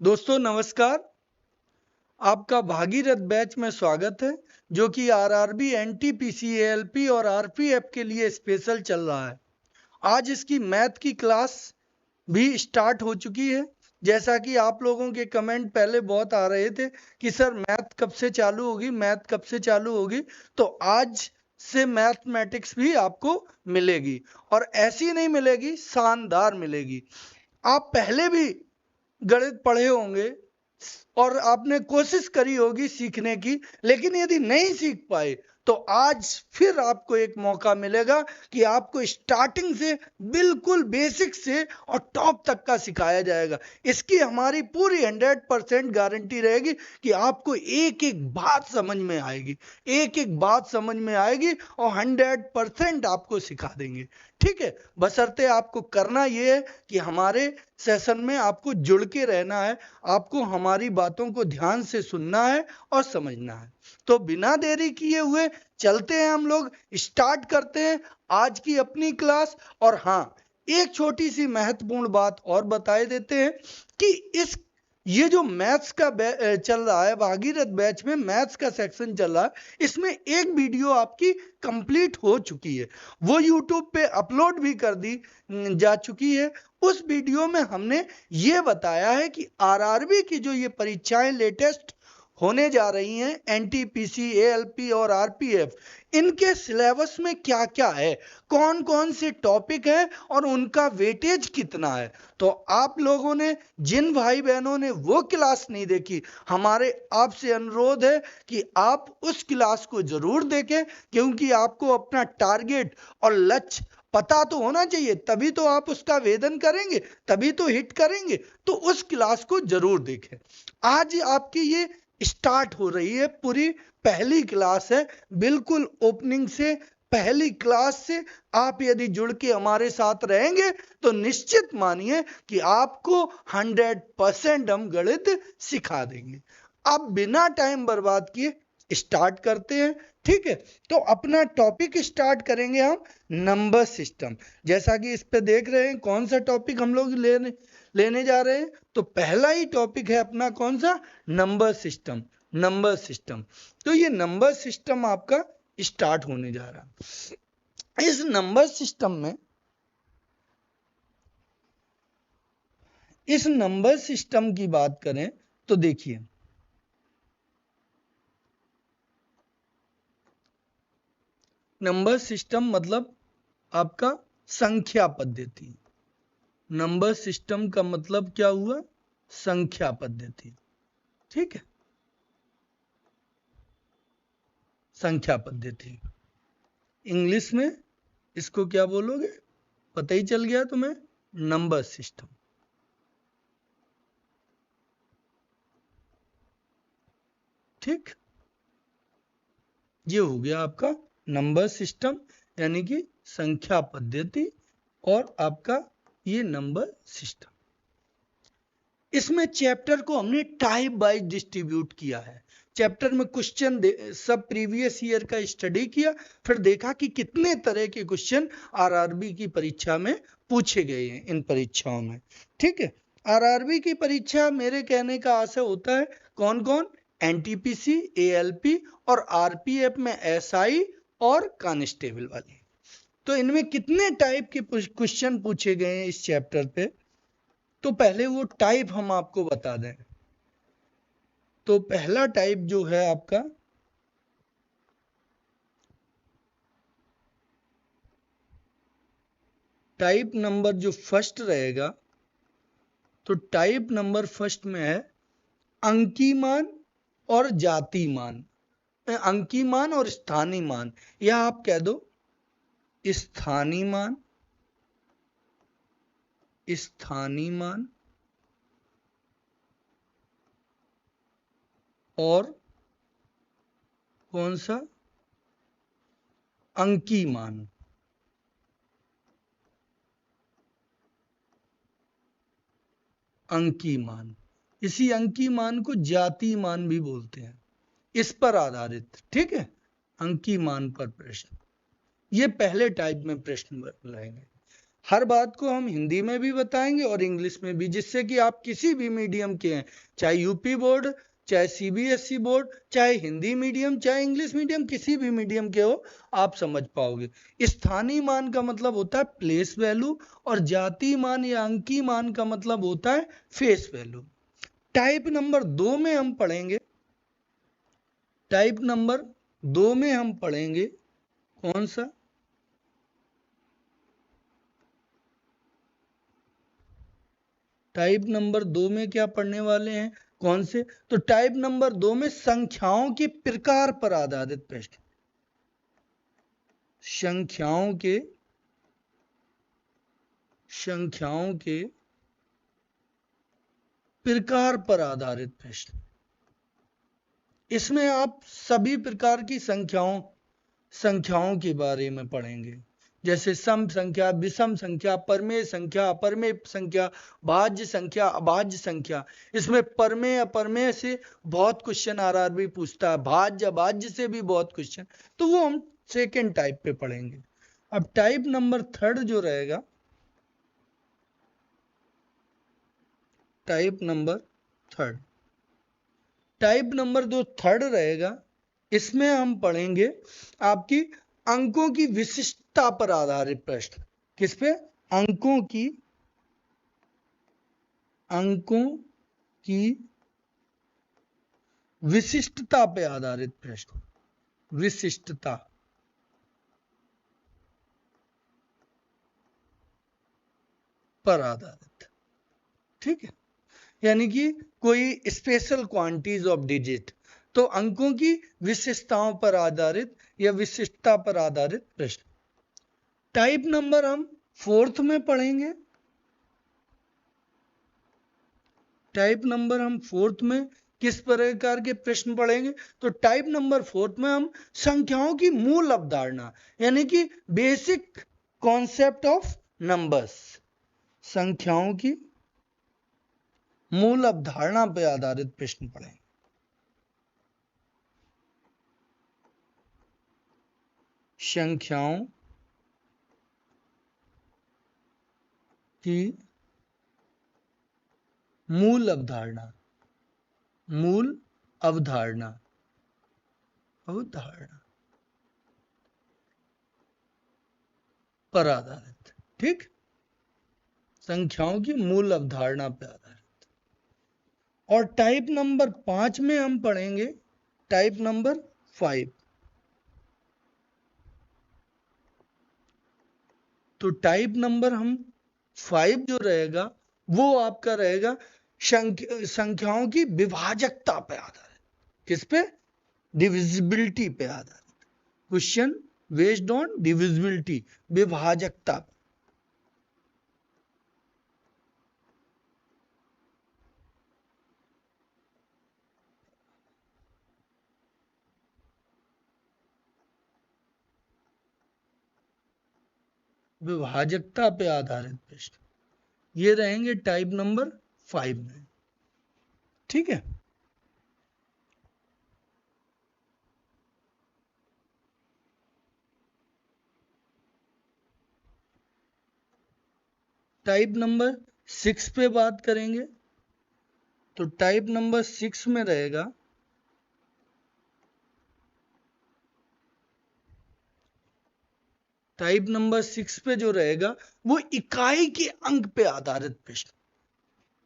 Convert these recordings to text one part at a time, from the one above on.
दोस्तों नमस्कार। आपका भागीरथ बैच में स्वागत है जो कि आरआरबी, एनटीपीसी, एएलपी और आरपीएफ के लिए स्पेशल चल रहा है। आज इसकी मैथ की क्लास भी स्टार्ट हो चुकी है। जैसा कि आप लोगों के कमेंट पहले बहुत आ रहे थे कि सर मैथ कब से चालू होगी, मैथ कब से चालू होगी, तो आज से मैथमेटिक्स भी आपको मिलेगी और ऐसी नहीं मिलेगी, शानदार मिलेगी। आप पहले भी गणित पढ़े होंगे और आपने कोशिश करी होगी सीखने की, लेकिन यदि नहीं सीख पाए तो आज फिर आपको एक मौका मिलेगा कि आपको स्टार्टिंग से बिल्कुल बेसिक से और टॉप तक का सिखाया जाएगा। इसकी हमारी पूरी 100% गारंटी रहेगी कि आपको एक एक बात समझ में आएगी, एक एक बात समझ में आएगी और 100% आपको सिखा देंगे। ठीक है, बशर्ते आपको करना यह है कि हमारे सेशन में आपको जुड़ के रहना है, आपको हमारी बातों को ध्यान से सुनना है और समझना है। तो बिना देरी किए हुए चलते हैं, हम लोग स्टार्ट करते हैं आज की अपनी क्लास। और हाँ, एक छोटी सी महत्वपूर्ण बात और बताए देते हैं कि ये जो मैथ्स का चल रहा है, भागीरथ बैच में मैथ्स का सेक्शन चल रहा है, इसमें एक वीडियो आपकी कंप्लीट हो चुकी है, वो यूट्यूब पे अपलोड भी कर दी जा चुकी है। उस वीडियो में हमने ये बताया है कि आरआरबी की जो ये परीक्षाएं लेटेस्ट होने जा रही हैं, एनटीपीसी, एएलपी और आरपीएफ, इनके सिलेबस में क्या क्या है, कौन कौन से टॉपिक है और उनका वेटेज कितना है। तो आप लोगों ने, जिन भाई बहनों ने वो क्लास नहीं देखी, हमारे आपसे अनुरोध है कि आप उस क्लास को जरूर देखें, क्योंकि आपको अपना टारगेट और लक्ष्य पता तो होना चाहिए, तभी तो आप उसका वेदन करेंगे, तभी तो हिट करेंगे। तो उस क्लास को जरूर देखें। आज आपकी ये स्टार्ट हो रही है, पूरी पहली क्लास है, बिल्कुल ओपनिंग से, पहली क्लास से आप यदि जुड़ के हमारे साथ रहेंगे तो निश्चित मानिए कि आपको 100% हम गणित सिखा देंगे। अब बिना टाइम बर्बाद किए स्टार्ट करते हैं। ठीक है, तो अपना टॉपिक स्टार्ट करेंगे हम नंबर सिस्टम। जैसा कि इस पे देख रहे हैं कौन सा टॉपिक हम लोग लेने जा रहे हैं, तो पहला ही टॉपिक है अपना कौन सा, नंबर सिस्टम। नंबर सिस्टम, तो ये नंबर सिस्टम आपका स्टार्ट होने जा रहा है। इस नंबर सिस्टम में, इस नंबर सिस्टम की बात करें तो देखिए, नंबर सिस्टम मतलब आपका संख्या पद्धति। नंबर सिस्टम का मतलब क्या हुआ, संख्या पद्धति। ठीक है, संख्या पद्धति। इंग्लिश में इसको क्या बोलोगे, पता ही चल गया तुम्हें, नंबर सिस्टम। ठीक, ये हो गया आपका नंबर सिस्टम, यानी कि संख्या पद्धति और आपका ये नंबर सिस्टम। इसमें चैप्टर को हमने टाइप वाइज डिस्ट्रीब्यूट किया है। चैप्टर में क्वेश्चन सब प्रीवियस ईयर का स्टडी किया, फिर देखा कि कितने तरह के क्वेश्चन आरआरबी की परीक्षा में पूछे गए हैं इन परीक्षाओं में। ठीक है, आरआरबी की परीक्षा मेरे कहने का आशय होता है कौन कौन, एनटीपीसी, एएलपी और आरपीएफ में एसआई और कांस्टेबल वाली। तो इनमें कितने टाइप के क्वेश्चन पूछे गए हैं इस चैप्टर पे, तो पहले वो टाइप हम आपको बता दें। तो पहला टाइप जो है आपका, टाइप नंबर जो फर्स्ट रहेगा, तो टाइप नंबर फर्स्ट में है अंकी मान और जाति मान। अंकी मान और स्थानीय मान, या आप कह दो स्थानीय मान, स्थानीय मान और कौन सा, अंकी मान। अंकी मान, इसी अंकी मान को जाति मान भी बोलते हैं, इस पर आधारित। ठीक है, अंकी मान पर प्रश्न, ये पहले टाइप में प्रश्न रहेंगे। हर बात को हम हिंदी में भी बताएंगे और इंग्लिश में भी, जिससे कि आप किसी भी मीडियम के हैं, चाहे यूपी बोर्ड, चाहे सीबीएसई बोर्ड, चाहे हिंदी मीडियम, चाहे इंग्लिश मीडियम, किसी भी मीडियम के हो, आप समझ पाओगे। स्थानीय मान का मतलब होता है प्लेस वैल्यू, और जातीय मान या अंकीय मान का मतलब होता है फेस वैल्यू। टाइप नंबर 2 में हम पढ़ेंगे, टाइप नंबर 2 में हम पढ़ेंगे कौन सा? टाइप नंबर 2 में क्या पढ़ने वाले हैं, कौन से? तो टाइप नंबर 2 में संख्याओं के प्रकार पर आधारित प्रश्न, संख्याओं के प्रकार पर आधारित प्रश्न। इसमें आप सभी प्रकार की संख्याओं के बारे में पढ़ेंगे, जैसे सम संख्या, विषम संख्या, परमेय संख्या, अपरमेय संख्या, भाज्य संख्या, अभाज्य संख्या। इसमें परमेय अपरमेय से बहुत क्वेश्चन आरआरबी पूछता है, भाज्य अभाज्य से भी बहुत क्वेश्चन, तो वो हम सेकेंड टाइप पे पढ़ेंगे। अब टाइप नंबर 3 जो रहेगा, टाइप नंबर 3 रहेगा, इसमें हम पढ़ेंगे आपकी अंकों की विशिष्टता पर आधारित प्रश्न। किस पे? अंकों की विशिष्टता पे आधारित प्रश्न, विशिष्टता पर आधारित, ठीक है, यानी कि कोई स्पेशल क्वांटिटीज ऑफ डिजिट, तो अंकों की विशेषताओं पर आधारित या विशिष्टता पर आधारित प्रश्न। टाइप नंबर हम 4th में पढ़ेंगे, टाइप नंबर हम 4th में किस प्रकार के प्रश्न पढ़ेंगे? तो टाइप नंबर 4th में हम संख्याओं की मूल अवधारणा, यानी कि बेसिक कॉन्सेप्ट ऑफ नंबर्स, संख्याओं की मूल अवधारणा पर आधारित प्रश्न पढ़ेंगे। संख्याओं की मूल अवधारणा पर आधारित, ठीक, संख्याओं की मूल अवधारणा पर आधारित। और टाइप नंबर 5 में हम पढ़ेंगे टाइप नंबर 5। तो टाइप नंबर हम 5 जो रहेगा वो आपका रहेगा संख्याओं की विभाजकता पे आधारित। किस पे? डिविजिबिलिटी पे आधारित। क्वेश्चन बेस्ड ऑन डिविजिबिलिटी, विभाजकता। विभाजकता पे आधारित प्रश्न ये रहेंगे टाइप नंबर 5 में, ठीक है। टाइप नंबर 6 पे बात करेंगे, तो टाइप नंबर 6 में रहेगा टाइप नंबर 6 पे जो रहेगा वो इकाई के अंक पे आधारित प्रश्न,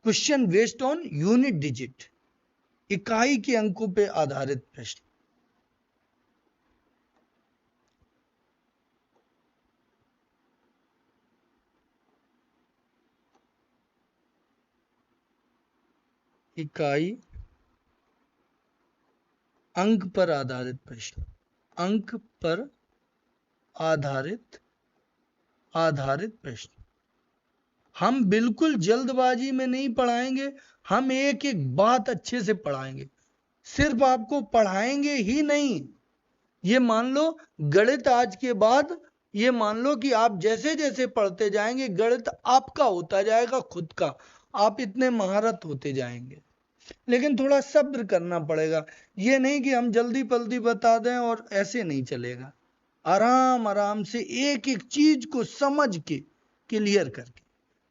question based on unit digit, इकाई के अंकों पे आधारित प्रश्न। इकाई अंक पर आधारित प्रश्न, अंक पर आधारित प्रश्न। हम बिल्कुल जल्दबाजी में नहीं पढ़ाएंगे, हम एक एक बात अच्छे से पढ़ाएंगे। सिर्फ आपको पढ़ाएंगे ही नहीं, ये मान लो गणित आज के बाद ये मान लो कि आप जैसे जैसे पढ़ते जाएंगे गणित आपका होता जाएगा खुद का, आप इतने महारत होते जाएंगे। लेकिन थोड़ा सब्र करना पड़ेगा, ये नहीं कि हम जल्दी जल्दी बता दें, और ऐसे नहीं चलेगा। आराम आराम से एक एक चीज को समझ के क्लियर करके।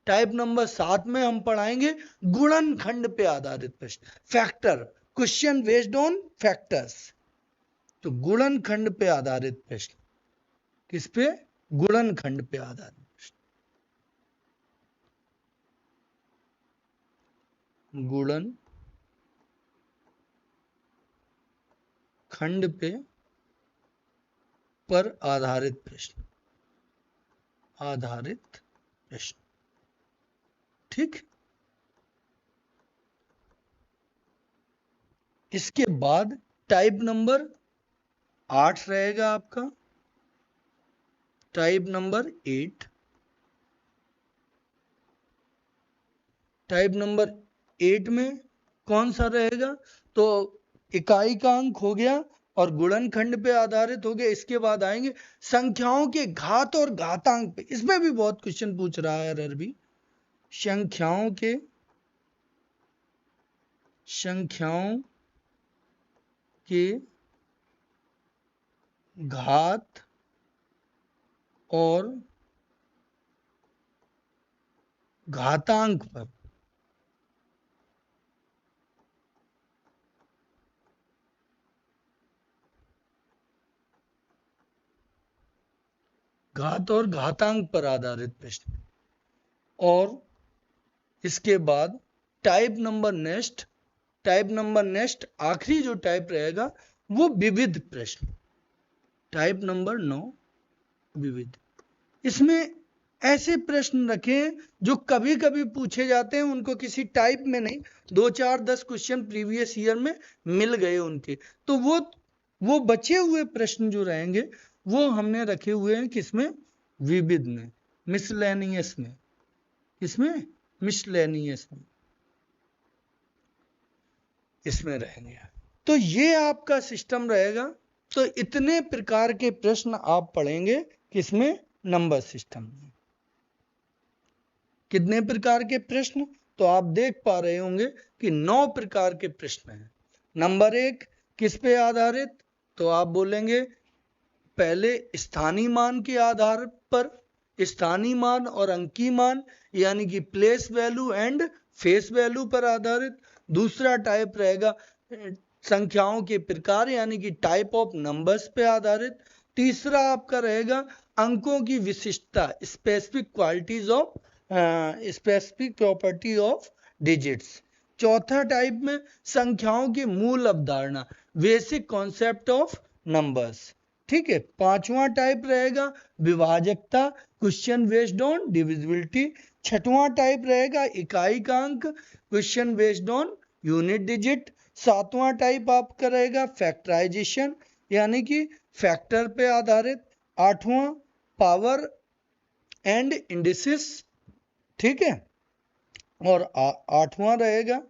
टाइप नंबर 7 में हम पढ़ाएंगे गुणनखंड पे आधारित प्रश्न, factor, question based on factors. तो गुणनखंड पे आधारित प्रश्न, किस पे? गुणनखंड पे आधारित प्रश्न, गुणनखंड पर आधारित प्रश्न, आधारित प्रश्न। ठीक, इसके बाद टाइप नंबर 8 रहेगा आपका, टाइप नंबर 8। टाइप नंबर 8 में कौन सा रहेगा? तो इकाई का अंक हो गया और गुणनखंड पे आधारित हो गया। इसके बाद आएंगे संख्याओं के घात और घातांक पे। इसमें भी बहुत क्वेश्चन पूछ रहा है अरबी। संख्याओं के घात और घातांक पर। घात और घातांक पर आधारित प्रश्न। और इसके बाद टाइप नंबर नेक्स्ट आखिरी जो टाइप रहेगा वो विविध प्रश्न, टाइप नंबर 9 विविध। इसमें ऐसे प्रश्न रखें जो कभी कभी पूछे जाते हैं, उनको किसी टाइप में नहीं, 2 4 10 क्वेश्चन प्रीवियस ईयर में मिल गए उनके, तो वो बचे हुए प्रश्न जो रहेंगे वो हमने रखे हुए हैं किसमें? विविध में, मिसलेनियस में। किसमें? मिसलेनियस में, इसमें रहेंगे। तो ये आपका सिस्टम रहेगा। तो इतने प्रकार के प्रश्न आप पढ़ेंगे किसमें? नंबर सिस्टम में। कितने प्रकार के प्रश्न? तो आप देख पा रहे होंगे कि 9 प्रकार के प्रश्न हैं। नंबर 1 किस पे आधारित? तो आप बोलेंगे पहले स्थानीय मान के आधार पर, स्थानीय मान और अंकीय मान यानी कि place value and face value पर आधारित। दूसरा टाइप रहेगा संख्याओं के प्रकार यानी कि टाइप ऑफ नंबर्स पे आधारित। तीसरा आपका रहेगा अंकों की विशिष्टता, स्पेसिफिक प्रॉपर्टी ऑफ डिजिट्स। चौथा टाइप में संख्याओं की मूल अवधारणा, बेसिक कॉन्सेप्ट ऑफ नंबर्स। ठीक है। पांचवा टाइप रहेगा विभाजकता, क्वेश्चन बेस्ड ऑन डिविजिबिलिटी। छठवां टाइप रहेगा इकाई का अंक, question based on unit digit. सातवां टाइप आपका रहेगा फैक्टराइजेशन यानी कि फैक्टर पे आधारित। आठवां पावर एंड इंडिसेस। ठीक है। और आठवां रहेगा,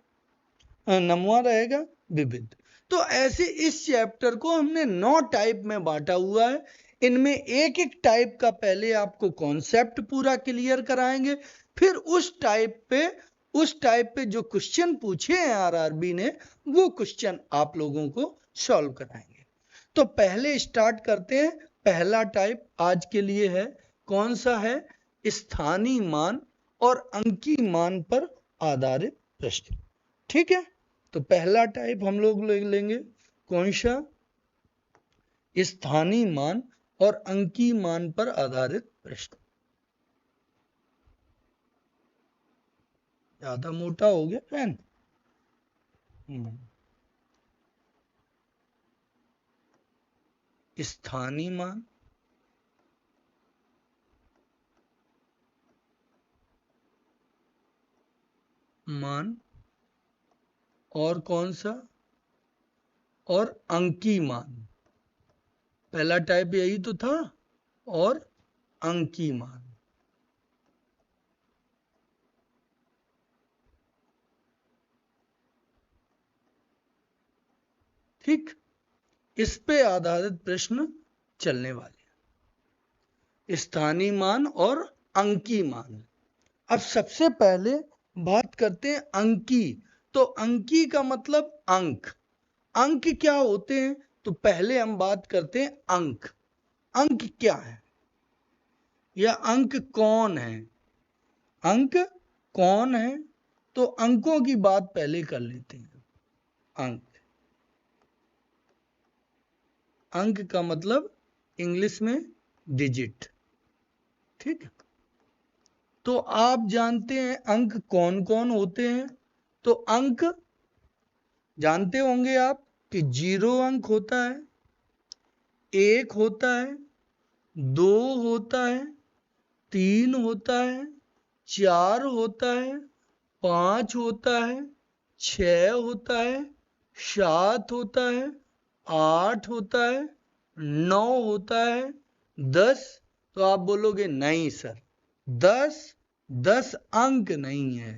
नौवां रहेगा विविध। तो ऐसे इस चैप्टर को हमने 9 टाइप में बांटा हुआ है। इनमें एक एक टाइप का पहले आपको कॉन्सेप्ट पूरा क्लियर कराएंगे, फिर उस टाइप पे जो क्वेश्चन पूछे हैं आरआरबी ने वो क्वेश्चन आप लोगों को सॉल्व कराएंगे। तो पहले स्टार्ट करते हैं। पहला टाइप आज के लिए है, कौन सा है? स्थानीय मान और अंकीय मान पर आधारित प्रश्न। ठीक है। तो पहला टाइप हम लोग ले लेंगे, कौन सा? स्थानीय मान और अंकीय मान पर आधारित प्रश्न। ज्यादा मोटा हो गया पेन? स्थानीय मान और कौन सा? और अंकीय मान। पहला टाइप यही तो था, और अंकीय मान। ठीक। इस पे आधारित प्रश्न चलने वाले, स्थानीय मान और अंकीय मान। अब सबसे पहले बात करते हैं अंकीय। तो अंकीय का मतलब अंक। अंक क्या होते हैं? तो पहले हम बात करते हैं अंक। अंक क्या है या अंक कौन है? अंक कौन है? तो अंकों की बात पहले कर लेते हैं। अंक, अंक का मतलब इंग्लिश में डिजिट, ठीक है। तो आप जानते हैं अंक कौन कौन होते हैं? तो अंक जानते होंगे आप कि 0 अंक होता है, 1 होता है, 2 होता है, 3 होता है, 4 होता है, 5 होता है, 6 होता है, 7 होता है, 8 होता है, 9 होता है, 10। तो आप बोलोगे नहीं सर, 10 अंक नहीं है,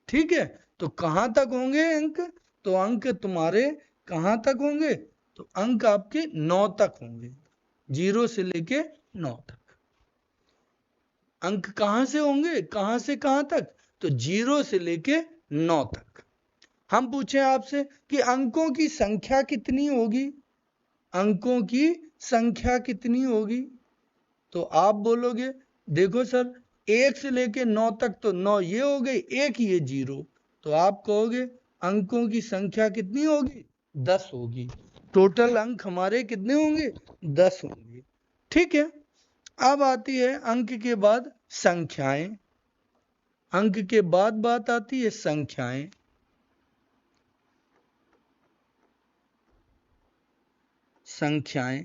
ठीक है। तो कहां तक होंगे अंक? तो अंक तुम्हारे कहां तक होंगे? तो अंक आपके 9 तक होंगे, 0 से लेके 9 तक। अंक कहां से होंगे, कहां से कहां तक? तो 0 से लेके 9 तक। हम पूछें आपसे कि अंकों की संख्या कितनी होगी, अंकों की संख्या कितनी होगी? तो आप बोलोगे देखो सर 1 से लेके 9 तक तो 9 ये हो गई, 1 ये 0। तो आप कहोगे अंकों की संख्या कितनी होगी? 10 होगी। टोटल अंक हमारे कितने होंगे? 10 होंगे, ठीक है। अब आती है अंक के बाद संख्याएं, अंक के बाद बात आती है संख्याएं। संख्याएं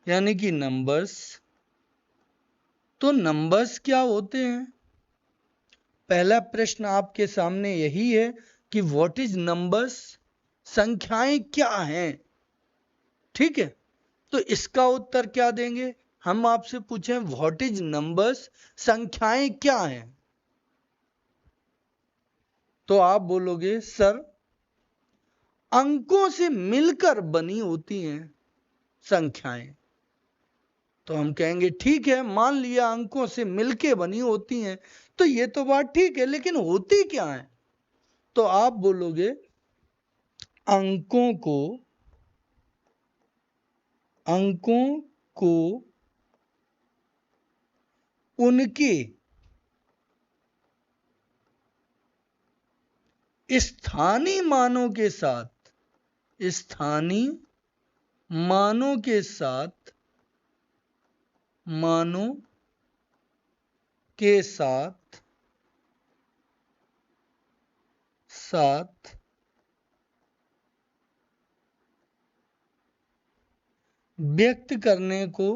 यानी कि नंबर्स। तो नंबर्स क्या होते हैं? पहला प्रश्न आपके सामने यही है कि व्हाट इज नंबर्स, संख्याएं क्या हैं, ठीक है। तो इसका उत्तर क्या देंगे? हम आपसे पूछें व्हाट इज नंबर्स, संख्याएं क्या हैं, तो आप बोलोगे सर अंकों से मिलकर बनी होती हैं संख्याएं। तो हम कहेंगे ठीक है, मान लिया अंकों से मिलके बनी होती हैं, तो ये तो बात ठीक है, लेकिन होती क्या है? तो आप बोलोगे अंकों को, अंकों को उनके स्थानीय मानों के साथ, स्थानीय मानों के साथ, मानों के साथ साथ व्यक्त करने को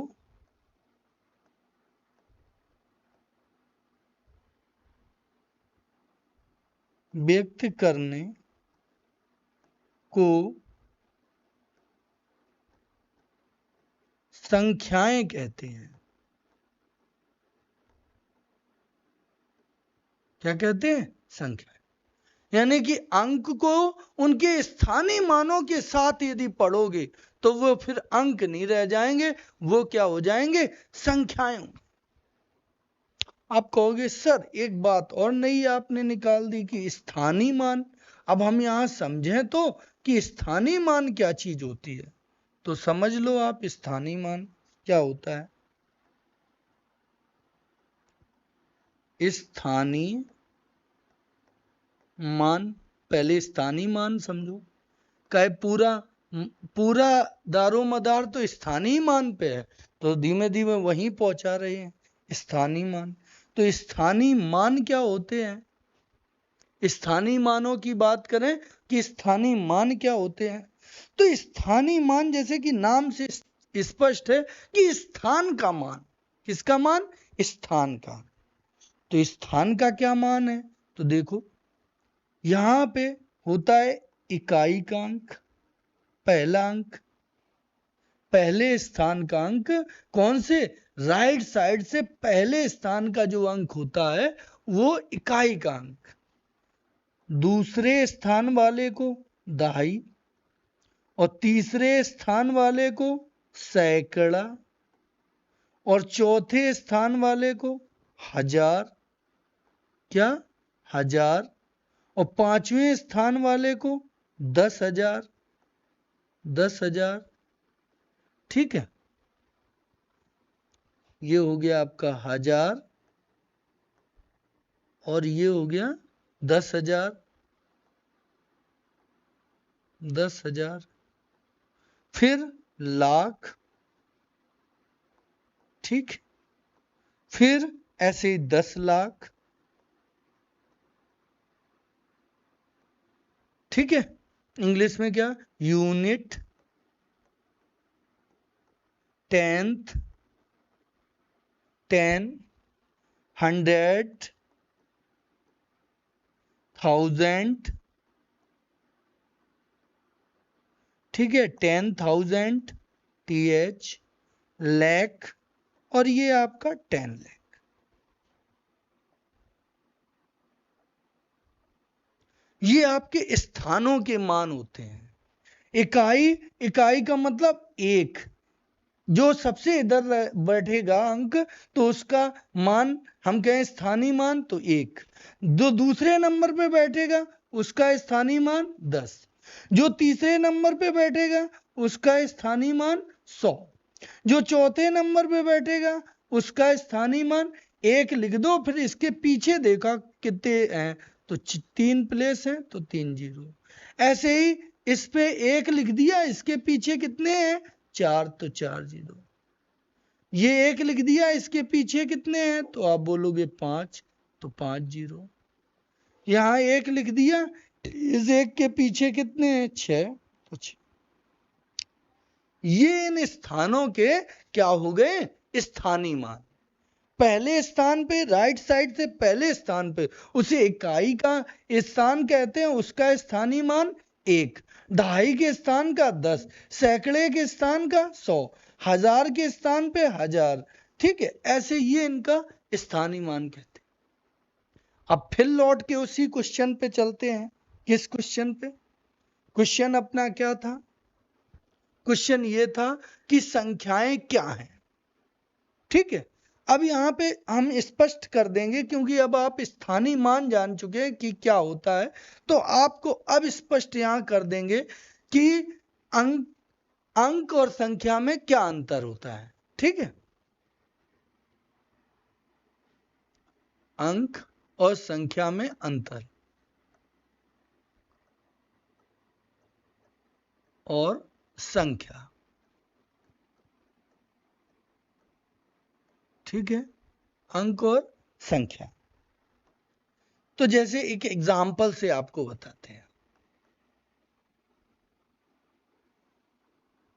व्यक्त करने को संख्याएं कहते हैं। क्या कहते हैं? संख्याएं। यानी कि अंक को उनके स्थानीय मानों के साथ यदि पढ़ोगे तो वो फिर अंक नहीं रह जाएंगे, वो क्या हो जाएंगे? संख्याएं। आप कहोगे सर एक बात और नई आपने निकाल दी कि स्थानीय मान। अब हम यहां समझें तो कि स्थानीय मान क्या चीज होती है, तो समझ लो आप स्थानीय मान क्या होता है। स्थानीय मान, पहले स्थानीय मान समझो। कहे पूरा दारोमदार तो स्थानीय मान पे है, तो धीमे धीमे वहीं पहुंचा रहे हैं स्थानीय मान। तो स्थानीय मान क्या होते हैं? स्थानीय मानों की बात करें कि स्थानीय मान क्या होते हैं, तो स्थानीय मान जैसे कि नाम से स्पष्ट है कि स्थान का मान। किसका मान? स्थान का। तो स्थान का क्या मान है? तो देखो यहां पे होता है इकाई का अंक, पहला अंक, पहले स्थान का अंक। कौन से? राइट साइड से पहले स्थान का जो अंक होता है वो इकाई का अंक। दूसरे स्थान वाले को दहाई, और तीसरे स्थान वाले को सैकड़ा, और चौथे स्थान वाले को हजार। क्या? हजार। और पांचवें स्थान वाले को 10,000, 10,000, ठीक है। ये हो गया आपका हजार, और ये हो गया 10,000, 10,000, फिर लाख, ठीक, फिर ऐसे ही 10 लाख, ठीक है। इंग्लिश में क्या, यूनिट, टेंथ, 10, 100, 1000, ठीक है, 10,000, TH, लाख, और ये आपका 10 लाख। ये आपके स्थानों के मान होते हैं। इकाई, इकाई का मतलब एक, जो सबसे इधर बैठेगा अंक तो उसका मान हम कहें स्थानीय मान तो 1, जो दूसरे नंबर पे बैठेगा उसका स्थानीय मान 10, जो तीसरे नंबर पे बैठेगा उसका स्थानीय मान 100, जो चौथे नंबर पे बैठेगा उसका स्थानीय मान 1 लिख दो। फिर इसके पीछे देखा कितने हैं तो 3 प्लेस हैं तो 3 जीरो। ऐसे ही इस पे 1 लिख दिया, इसके पीछे कितने हैं 4 तो 4 जीरो। ये 1 लिख दिया, इसके पीछे कितने हैं तो आप बोलोगे 5 तो 5 जीरो। यहां 1 लिख दिया, इस 1 के पीछे कितने हैं 6 तो 6। ये इन स्थानों के क्या हो गए, स्थानीय मान। पहले स्थान पे, राइट साइड से पहले स्थान पे उसे इकाई का स्थान कहते हैं, उसका स्थानीय मान 1, दहाई के स्थान का 10, सैकड़े के स्थान का 100, हजार के स्थान पे 1000, ठीक है। ऐसे ये इनका स्थानीय मान कहते हैं। अब फिर लौट के उसी क्वेश्चन पे चलते हैं। किस क्वेश्चन पे, क्वेश्चन अपना क्या था, क्वेश्चन ये था कि संख्याएं क्या हैं, ठीक है। अब यहां पे हम स्पष्ट कर देंगे, क्योंकि अब आप स्थानीय मान जान चुके हैं कि क्या होता है, तो आपको अब स्पष्ट यहां कर देंगे कि अंक और संख्या में क्या अंतर होता है, ठीक है। अंक और संख्या में अंतर, और संख्या, ठीक है, अंक और संख्या। तो जैसे एक एग्जाम्पल से आपको बताते हैं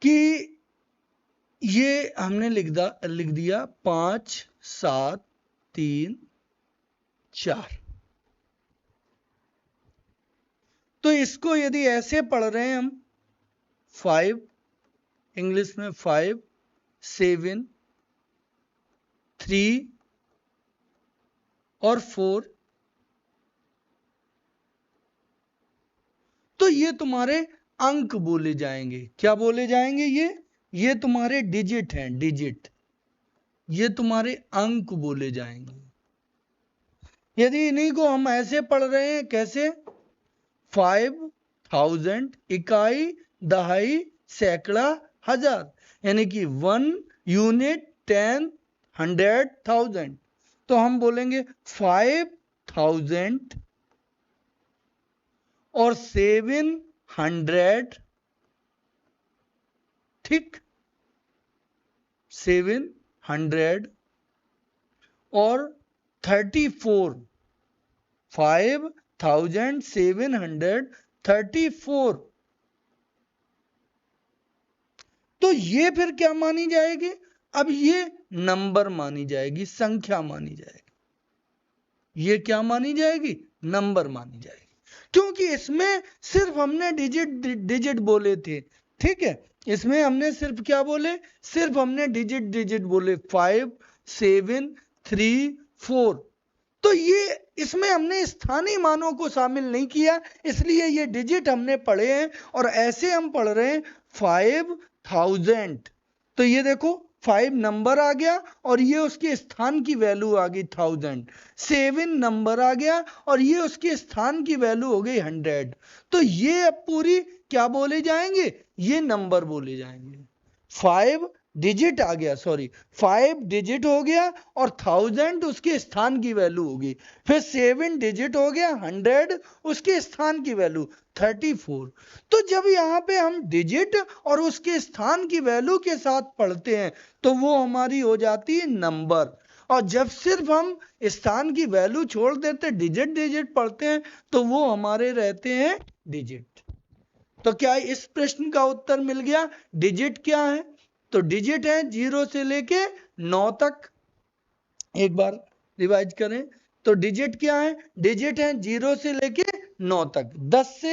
कि ये हमने लिख दिया 5, 7, 3, 4। तो इसको यदि ऐसे पढ़ रहे हैं हम 5, इंग्लिश में 5, 7, 3 और 4, तो ये तुम्हारे अंक बोले जाएंगे। क्या बोले जाएंगे, ये तुम्हारे डिजिट हैं, डिजिट, ये तुम्हारे अंक बोले जाएंगे। यदि इन्हीं को हम ऐसे पढ़ रहे हैं, कैसे, 5,000, इकाई, दहाई, सैकड़ा, हजार, यानी कि 1 यूनिट, 10, 100, 1000, तो हम बोलेंगे 5,000 और 700, ठीक, 700 और 34, 5,734। तो ये फिर क्या मानी जाएगी, अब ये नंबर मानी जाएगी, संख्या मानी जाएगी। ये क्या मानी जाएगी, नंबर मानी जाएगी, क्योंकि इसमें सिर्फ हमने डिजिट बोले थे, ठीक है। इसमें हमने सिर्फ क्या बोले, सिर्फ हमने डिजिट बोले, 5, 7, 3, 4। तो ये इसमें हमने स्थानीय मानों को शामिल नहीं किया, इसलिए ये डिजिट हमने पढ़े हैं। और ऐसे हम पढ़ रहे हैं 5,000, तो ये देखो 5 नंबर आ गया और ये उसके स्थान की वैल्यू आ गई 1000, 7 नंबर आ गया और ये उसके स्थान की वैल्यू हो गई 100। तो ये अब पूरी क्या बोले जाएंगे, ये नंबर बोले जाएंगे। 5 डिजिट आ गया, सॉरी 5 डिजिट हो गया और 1000 उसके स्थान की वैल्यू होगी। फिर 7 डिजिट हो गया, 100 उसके स्थान की वैल्यू 34। तो जब यहाँ पे हम डिजिट और उसके स्थान की वैल्यू के साथ पढ़ते हैं तो वो हमारी हो जाती है नंबर। और जब सिर्फ हम स्थान की वैल्यू छोड़ देते, डिजिट डिजिट पढ़ते हैं, तो वो हमारे रहते हैं डिजिट। तो क्या इस प्रश्न का उत्तर मिल गया? डिजिट क्या है? तो डिजिट है 0 से लेके 9 तक। एक बार रिवाइज करें तो डिजिट क्या है? डिजिट है 0 से लेके 9 तक। 10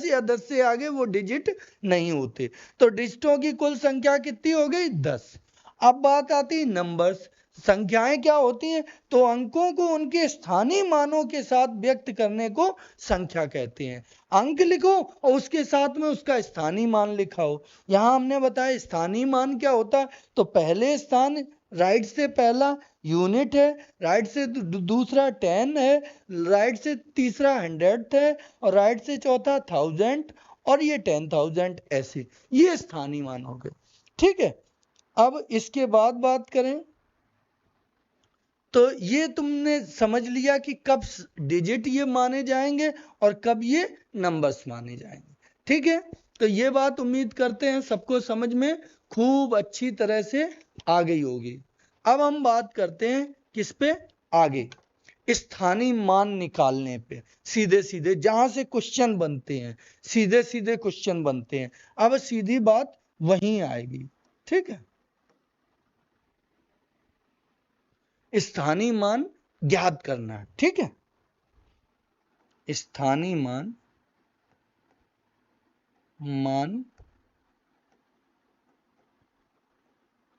या 10 से आगे वो डिजिट नहीं होते। तो डिजिटों की कुल संख्या कितनी हो गई? 10। अब बात आती है नंबर्स। संख्याएं क्या होती हैं? तो अंकों को उनके स्थानीय मानों के साथ व्यक्त करने को संख्या कहते हैं। अंक लिखो और उसके साथ में उसका स्थानीय मान लिखा हो। यहां हमने बताया स्थानीय मान क्या होता है। तो पहले स्थान राइट से पहला यूनिट है, राइट से दूसरा 10 है, राइट से तीसरा 100 है और राइट से चौथा 1000 और ये 10,000। ऐसे ये स्थानीय मान हो गए। ठीक है, अब इसके बाद बात करें तो ये तुमने समझ लिया कि कब डिजिट ये माने जाएंगे और कब ये नंबर्स माने जाएंगे। ठीक है, तो ये बात उम्मीद करते हैं सबको समझ में खूब अच्छी तरह से आ गई होगी। अब हम बात करते हैं किस पे? आगे स्थानीय मान निकालने पे। सीधे सीधे जहां से क्वेश्चन बनते हैं, सीधे सीधे क्वेश्चन बनते हैं। अब सीधी बात वहीं आएगी। ठीक है, स्थानीय मान ज्ञात करना है। ठीक है, स्थानीय मान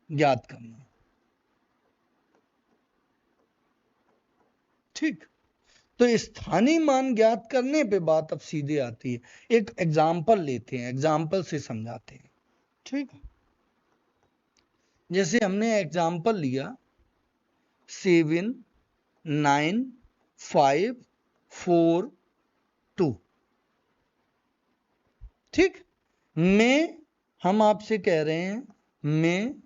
ज्ञात करना। ठीक, तो स्थानीय मान ज्ञात करने पे बात अब सीधे आती है। एक एग्जाम्पल लेते हैं, एग्जाम्पल से समझाते हैं। ठीक है, जैसे हमने एग्जाम्पल लिया 7 9 5 4 2। ठीक, में हम आपसे कह रहे हैं में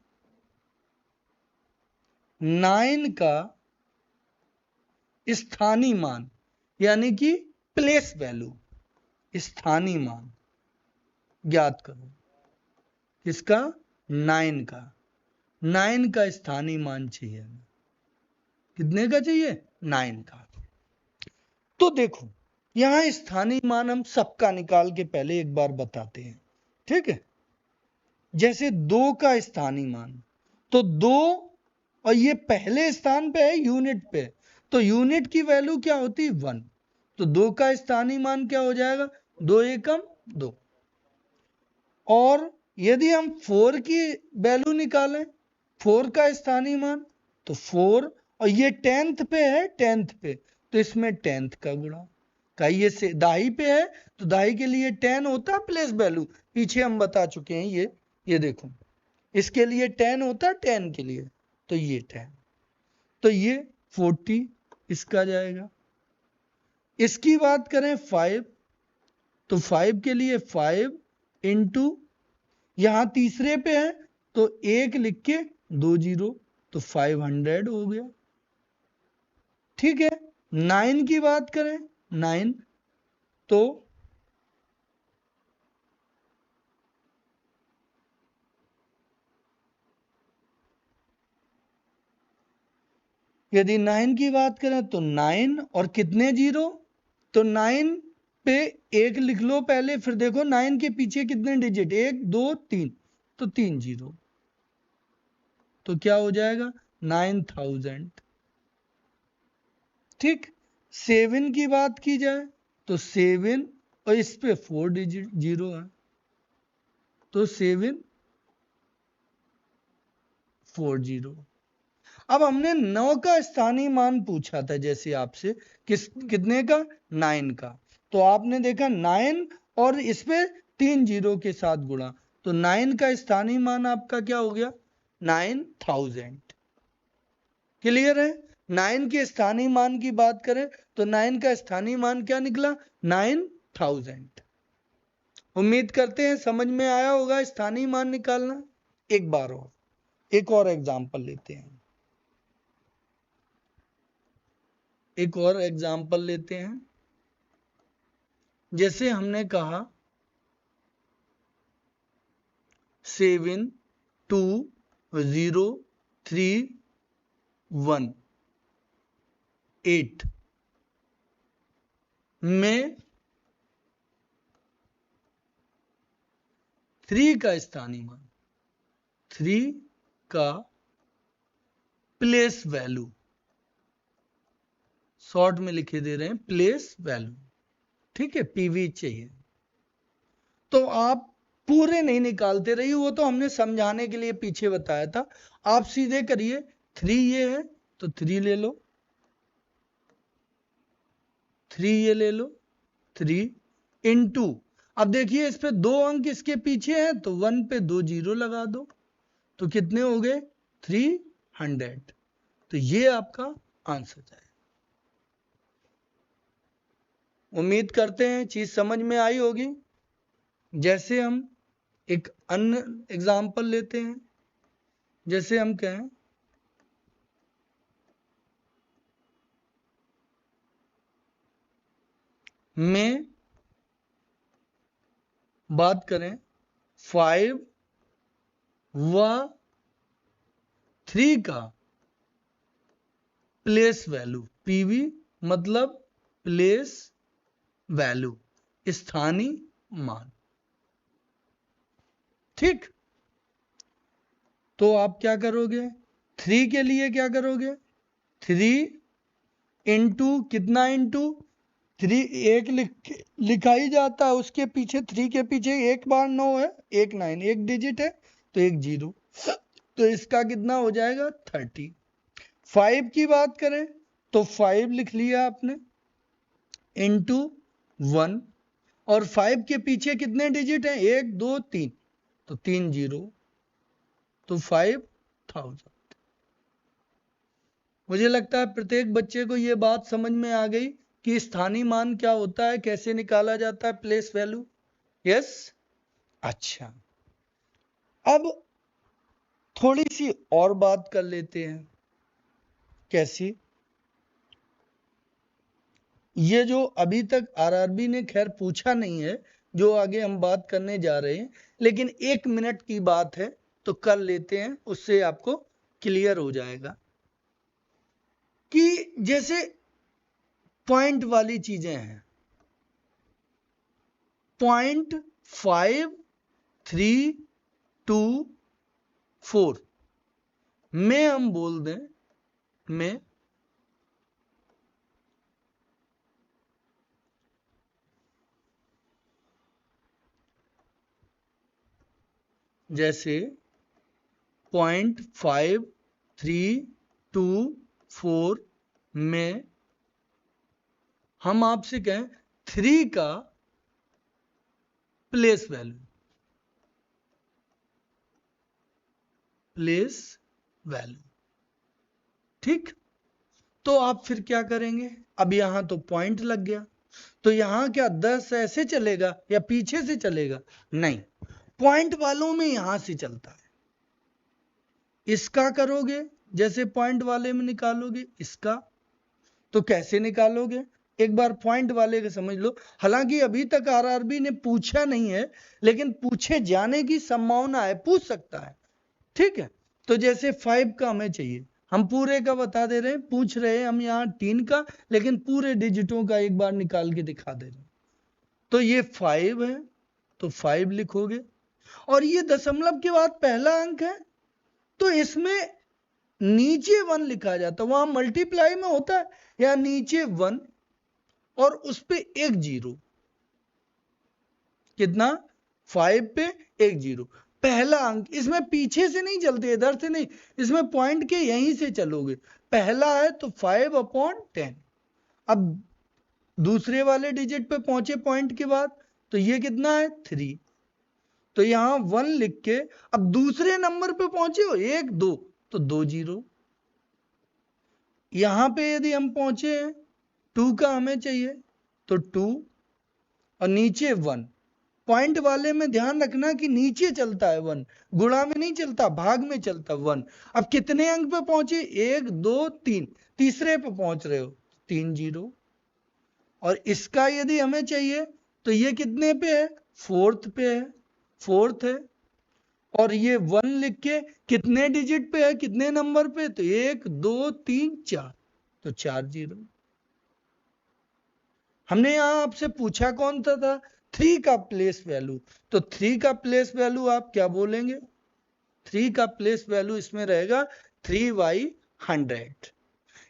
9 का स्थानीय मान यानी कि प्लेस वैल्यू, स्थानीय मान ज्ञात करो। किसका? 9 का। 9 का स्थानीय मान चाहिए। कितने का चाहिए? 9 का। तो देखो यहां स्थानीय मान हम सबका निकाल के पहले एक बार बताते हैं। ठीक है, जैसे 2 का स्थानीय मान, तो 2 और ये पहले स्थान पे है यूनिट पे, तो यूनिट की वैल्यू क्या होती है? 1। तो 2 का स्थानीय मान क्या हो जाएगा? 2 एकम 2। और यदि हम 4 की वैल्यू निकालें, 4 का स्थानीय मान, तो 4 और ये 10th पे है, 10th पे, तो इसमें 10th का गुणा का, ये से दाही पे है तो दाही के लिए 10 होता प्लेस वैल्यू, पीछे हम बता चुके हैं। ये देखो इसके लिए 10 होता 10 के लिए, तो ये 10, तो ये 40 इसका जाएगा। इसकी बात करें 5, तो 5 के लिए 5 इंटू, यहां तीसरे पे है तो 1 लिख के 2 0, तो 500 हो गया। ठीक है, 9 की बात करें, 9, तो यदि 9 की बात करें तो 9 और कितने 0, तो 9 पे 1 लिख लो पहले, फिर देखो 9 के पीछे कितने डिजिट, 1 2 3, तो 3 0, तो क्या हो जाएगा? 9000। ठीक, 7 की बात की जाए तो 7 और इस पे 4 डिजिट 0 है, तो 7 4 0। अब हमने 9 का स्थानीय मान पूछा था जैसे आपसे, कितने का? 9 का। तो आपने देखा 9 और इस पे 3 0 के साथ गुणा, तो 9 का स्थानीय मान आपका क्या हो गया? 9000। क्लियर है? 9 के स्थानीय मान की बात करें तो 9 का स्थानीय मान क्या निकला? 9000। उम्मीद करते हैं समझ में आया होगा स्थानीय मान निकालना। एक बार और एक और एग्जाम्पल लेते हैं, एक और एग्जाम्पल लेते हैं। जैसे हमने कहा 7 2 0 3 1 8 में 3 का स्थानीय मान, 3 का प्लेस वैल्यू, शॉर्ट में लिखे दे रहे हैं प्लेस वैल्यू, ठीक है, पीवी चाहिए। तो आप पूरे नहीं निकालते रहिए, वो तो हमने समझाने के लिए पीछे बताया था। आप सीधे करिए, 3 ये है तो 3 ले लो, 3 ये ले लो, 3 इंटू, अब देखिए इस पे 2 अंक इसके पीछे हैं तो 1 पे 2 जीरो लगा दो, तो कितने हो गए 300। तो ये आपका आंसर है। उम्मीद करते हैं चीज समझ में आई होगी। जैसे हम एक अन्य एग्जाम्पल लेते हैं, जैसे हम कहें में बात करें 5 व 3 का प्लेस वैल्यू, पीवी मतलब प्लेस वैल्यू, स्थानीय मान, ठीक। तो आप क्या करोगे, 3 के लिए क्या करोगे, 3 इंटू कितना, इंटू 3 एक लिखा ही जाता है, उसके पीछे 3 के पीछे एक बार 9 है, एक 9 एक डिजिट है तो एक जीरो, तो इसका कितना हो जाएगा 30। 5 की बात करें तो 5 लिख लिया आपने इंटू 1, और 5 के पीछे कितने डिजिट हैं, 1 2 3, तो 3 जीरो, तो 5000। मुझे लगता है प्रत्येक बच्चे को यह बात समझ में आ गई कि स्थानीय मान क्या होता है, कैसे निकाला जाता है प्लेस वैल्यू। यस, अच्छा, अब थोड़ी सी और बात कर लेते हैं। कैसी, ये जो अभी तक आरआरबी ने खैर पूछा नहीं है, जो आगे हम बात करने जा रहे हैं, लेकिन 1 मिनट की बात है तो कर लेते हैं, उससे आपको क्लियर हो जाएगा कि जैसे पॉइंट वाली चीजें हैं, 0.5324 में हम बोल दें, में जैसे 0.5324 में हम आपसे कहें 3 का प्लेस वैल्यू, प्लेस वैल्यू, ठीक। तो आप फिर क्या करेंगे, अब यहां तो पॉइंट लग गया, तो यहां क्या 10 ऐसे चलेगा या पीछे से चलेगा, नहीं, पॉइंट वालों में यहां से चलता है। इसका करोगे, जैसे पॉइंट वाले में निकालोगे इसका, तो कैसे निकालोगे, एक बार पॉइंट वाले का समझ लो। हालांकि अभी तक आरआरबी ने पूछा नहीं है, लेकिन पूछे जाने की संभावना है, पूछ सकता है, ठीक है। तो जैसे 5 का हमें चाहिए, हम पूरे का बता दे रहे हैं, पूछ रहे हैं हम यहाँ 3 का, लेकिन पूरे डिजिटों का एक बार निकाल के दिखा दे रहे हैं। तो ये 5 है तो 5 लिखोगे, और ये दशमलव के बाद पहला अंक है तो इसमें नीचे 1 लिखा जाता है, वहां मल्टीप्लाई में होता है, या नीचे 1 और उस पे एक जीरो, कितना 5 पे एक जीरो, पहला अंक। इसमें पीछे से नहीं चलते, इधर से नहीं, इसमें पॉइंट के यहीं से चलोगे। पहला है तो 5/10। अब दूसरे वाले डिजिट पे पहुंचे पॉइंट के बाद, तो ये कितना है 3, तो यहां 1 लिख के, अब दूसरे नंबर पे पहुंचे हो 1 2, तो 2 जीरो। यहां पे यदि हम पहुंचे हैं 2 का हमें चाहिए तो 2, और नीचे 1, पॉइंट वाले में ध्यान रखना कि नीचे चलता है 1, गुणा में नहीं चलता, भाग में चलता 1। अब कितने अंक पे पहुंचे? 1 2 3, तीसरे पे पहुंच रहे हो, 3 0। और इसका यदि हमें चाहिए तो ये कितने पे है? 4th पे है, 4th है। और ये 1 लिख के कितने डिजिट पे है, कितने नंबर पे? तो 1 2 3 4, तो 4 0। हमने यहां आपसे पूछा कौन सा था? 3 का प्लेस वैल्यू। तो 3 का प्लेस वैल्यू आप क्या बोलेंगे? 3 का प्लेस वैल्यू इसमें रहेगा 3/100।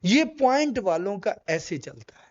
ये पॉइंट वालों का ऐसे चलता है।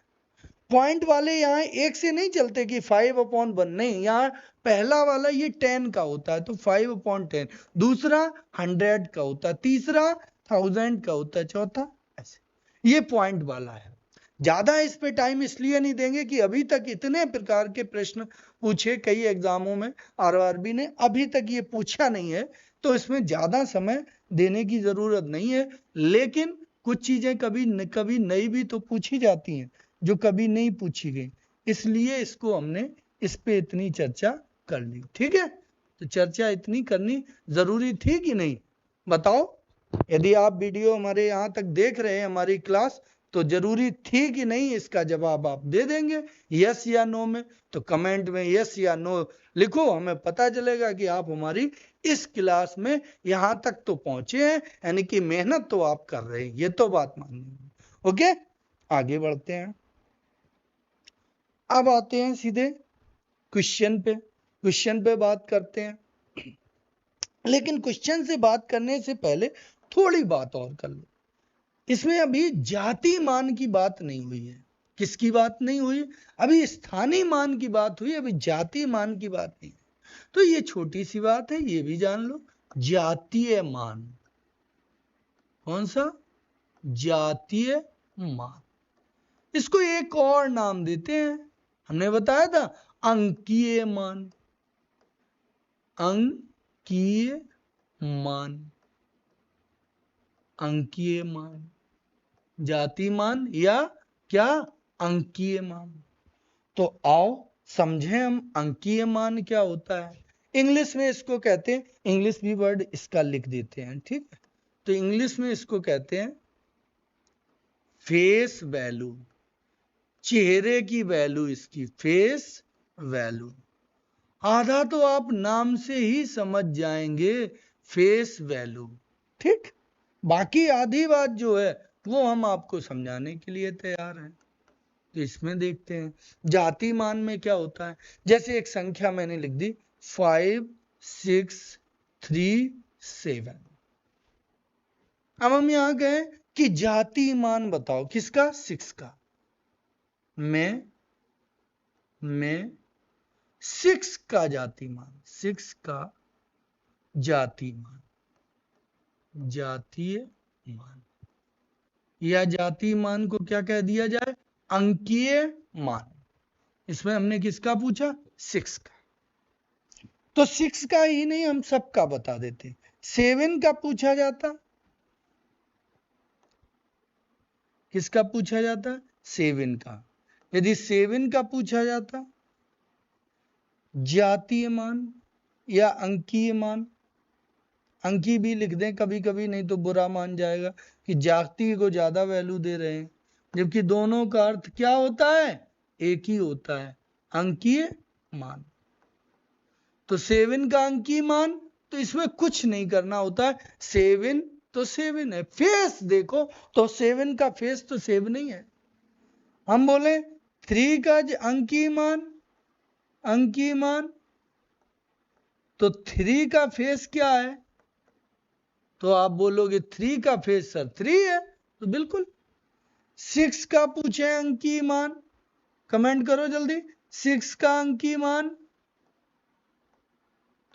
पॉइंट वाले यहाँ एक से नहीं चलते कि 5/1, नहीं, यहाँ पहला वाला ये 10 का होता है तो 5/10, दूसरा 100 का होता है, तीसरा 1000 का होता है, चौथा ऐसे। ये पॉइंट वाला है। ज्यादा इस पे टाइम इसलिए नहीं देंगे कि अभी तक इतने प्रकार के प्रश्न पूछे कई एग्जामों में, आरआरबी ने अभी तक ये पूछा नहीं है, तो इसमें ज्यादा समय देने की जरूरत नहीं है। लेकिन कुछ चीजें कभी कभी नई भी तो पूछी जाती हैं जो कभी नहीं पूछी गई, इसलिए इसको हमने इस पे इतनी चर्चा कर ली। ठीक है, तो चर्चा इतनी करनी जरूरी थी कि नहीं, बताओ? यदि आप वीडियो हमारे यहाँ तक देख रहे हैं, हमारी क्लास, तो जरूरी थी कि नहीं, इसका जवाब आप दे देंगे यस या नो में। तो कमेंट में यस या नो लिखो, हमें पता चलेगा कि आप हमारी इस क्लास में यहां तक तो पहुंचे हैं, यानी कि मेहनत तो आप कर रहे हैं, ये तो बात माननी। ओके, आगे बढ़ते हैं। अब आते हैं सीधे क्वेश्चन पे। क्वेश्चन पे बात करते हैं, लेकिन क्वेश्चन से बात करने से पहले थोड़ी बात और कर लो। इसमें अभी जाति मान की बात नहीं हुई है। किसकी बात नहीं हुई? अभी स्थानीय मान की बात हुई, अभी जातीय मान की बात नहीं। तो ये छोटी सी बात है, ये भी जान लो। जातीय मान, कौन सा? जातीय मान। इसको एक और नाम देते हैं, हमने बताया था, अंकीय मान। अंकीय मान, अंकीय मान, जाति मान या क्या? अंकीय मान। तो आओ समझें हम अंकीय मान क्या होता है। इंग्लिश में इसको कहते हैं, इंग्लिश भी वर्ड इसका लिख देते हैं, ठीक है? तो इंग्लिश में इसको कहते हैं फेस वैल्यू, चेहरे की वैल्यू, इसकी फेस वैल्यू। आधा तो आप नाम से ही समझ जाएंगे, फेस वैल्यू, ठीक। बाकी आधी बात जो है वो हम आपको समझाने के लिए तैयार हैं। तो इसमें देखते हैं जाति मान में क्या होता है। जैसे एक संख्या मैंने लिख दी 5 6 3 7। अब हम यहां गए कि जाति मान बताओ, किसका? 6 का। मैं 6 का जाति मान, 6 का जाति मान, जातीय मान, या जाति मान को क्या कह दिया जाए? अंकीय मान। इसमें हमने किसका पूछा? 6 का। तो 6 का ही नहीं, हम सबका बता देते। 7 का पूछा जाता, किसका पूछा जाता? 7 का। यदि 7 का पूछा जाता, जातीय मान या अंकीय मान, अंकी भी लिख दें कभी कभी, नहीं तो बुरा मान जाएगा कि जाति को ज्यादा वैल्यू दे रहे हैं, जबकि दोनों का अर्थ क्या होता है? एक ही होता है, अंकीय मान। तो 7 का अंकीय मान, तो इसमें कुछ नहीं करना होता है, 7 तो 7 है। फेस देखो तो 7 का फेस तो 7 नहीं है। हम बोले 3 का अंकीय मान, अंकीय मान, तो 3 का फेस क्या है? तो आप बोलोगे 3 का फेस सर 3 है, तो बिल्कुल। 6 का पूछे अंकीय मान, कमेंट करो जल्दी। 6 का अंकीय मान,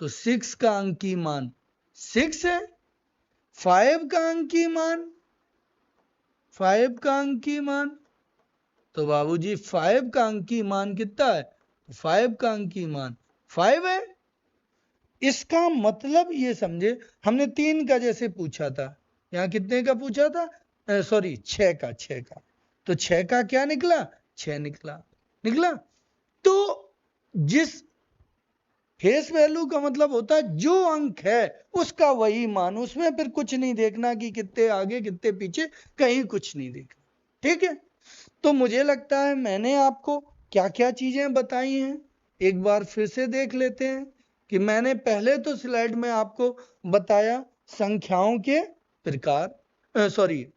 तो 6 का अंकीय मान 6 है। 5 का अंकीय मान, 5 का अंकीय मान, तो बाबूजी 5 का अंकीय मान कितना है? 5 का अंकीय मान 5 है। इसका मतलब ये समझे, हमने 3 का जैसे पूछा था, यहां कितने का पूछा था? सॉरी 6 का, 6 का। तो 6 का क्या निकला? 6 निकला, निकला। तो जिस फेस वैल्यू का मतलब होता है जो अंक है उसका वही मान, उसमें फिर कुछ नहीं देखना कि कितने आगे कितने पीछे, कहीं कुछ नहीं देखना। ठीक है, तो मुझे लगता है मैंने आपको क्या क्या चीजें बताई हैं एक बार फिर से देख लेते हैं। कि मैंने पहले तो स्लाइड में आपको बताया संख्याओं के प्रकार, सॉरी,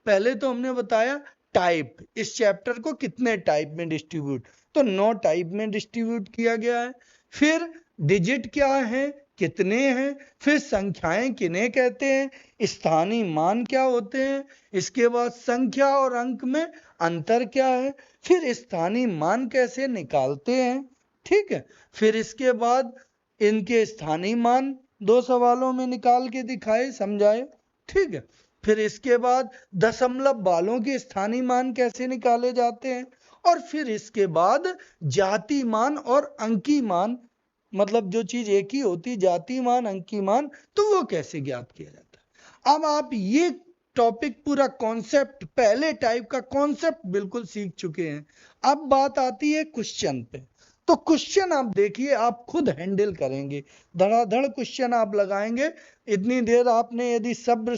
पहले तो हमने बताया टाइप, इस चैप्टर को कितने टाइप में डिस्ट्रीब्यूट, तो 9 टाइप में डिस्ट्रीब्यूट किया गया है। फिर डिजिट क्या है, कितने हैं, फिर संख्याएं किन्हें कहते हैं, स्थानीय मान क्या होते हैं, इसके बाद संख्या और अंक में अंतर क्या है, फिर स्थानीय मान कैसे निकालते हैं। ठीक है, फिर इसके बाद इनके स्थानीय मान 2 सवालों में निकाल के दिखाए, समझाए। ठीक है, फिर इसके बाद दशमलव वालों के स्थानीय मान कैसे निकाले जाते हैं, और फिर इसके बाद जाति मान और अंकी मान, मतलब जो चीज एक ही होती, जाति मान अंकी मान, तो वो कैसे ज्ञात किया जाता है। अब आप ये टॉपिक पूरा कॉन्सेप्ट, पहले टाइप का कॉन्सेप्ट बिल्कुल सीख चुके हैं। अब बात आती है क्वेश्चन पे। तो क्वेश्चन आप देखिए, आप खुद हैंडल करेंगे, धड़ाधड़ क्वेश्चन आप लगाएंगे। इतनी देर आपने यदि सब्र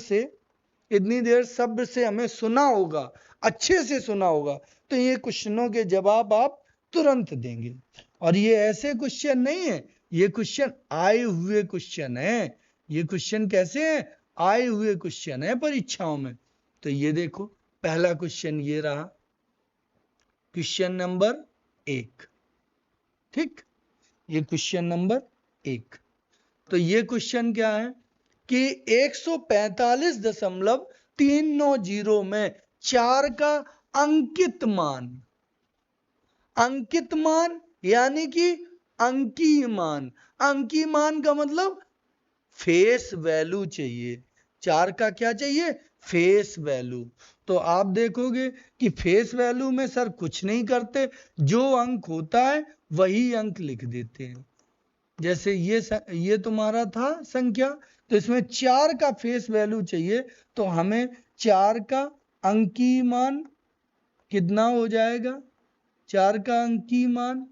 से हमें सुना होगा, अच्छे से सुना होगा, तो ये क्वेश्चनों के जवाब आप तुरंत देंगे। और ये ऐसे क्वेश्चन नहीं है, ये क्वेश्चन आए हुए क्वेश्चन है। ये क्वेश्चन कैसे हैं, आए हुए क्वेश्चन है परीक्षाओं में। तो ये देखो, पहला क्वेश्चन ये रहा, क्वेश्चन नंबर 1। ठीक, ये क्वेश्चन नंबर 1। तो ये क्वेश्चन क्या है कि 145.390 में 4 का अंकित मान यानी कि अंकी मान का मतलब फेस वैल्यू चाहिए। 4 का क्या चाहिए, फेस वैल्यू। तो आप देखोगे कि फेस वैल्यू में सर कुछ नहीं करते, जो अंक होता है वही अंक लिख देते हैं। जैसे ये तुम्हारा था संख्या, तो इसमें 4 का फेस वैल्यू चाहिए, तो हमें 4 का अंकी मान कितना हो जाएगा, 4 का अंकी मान,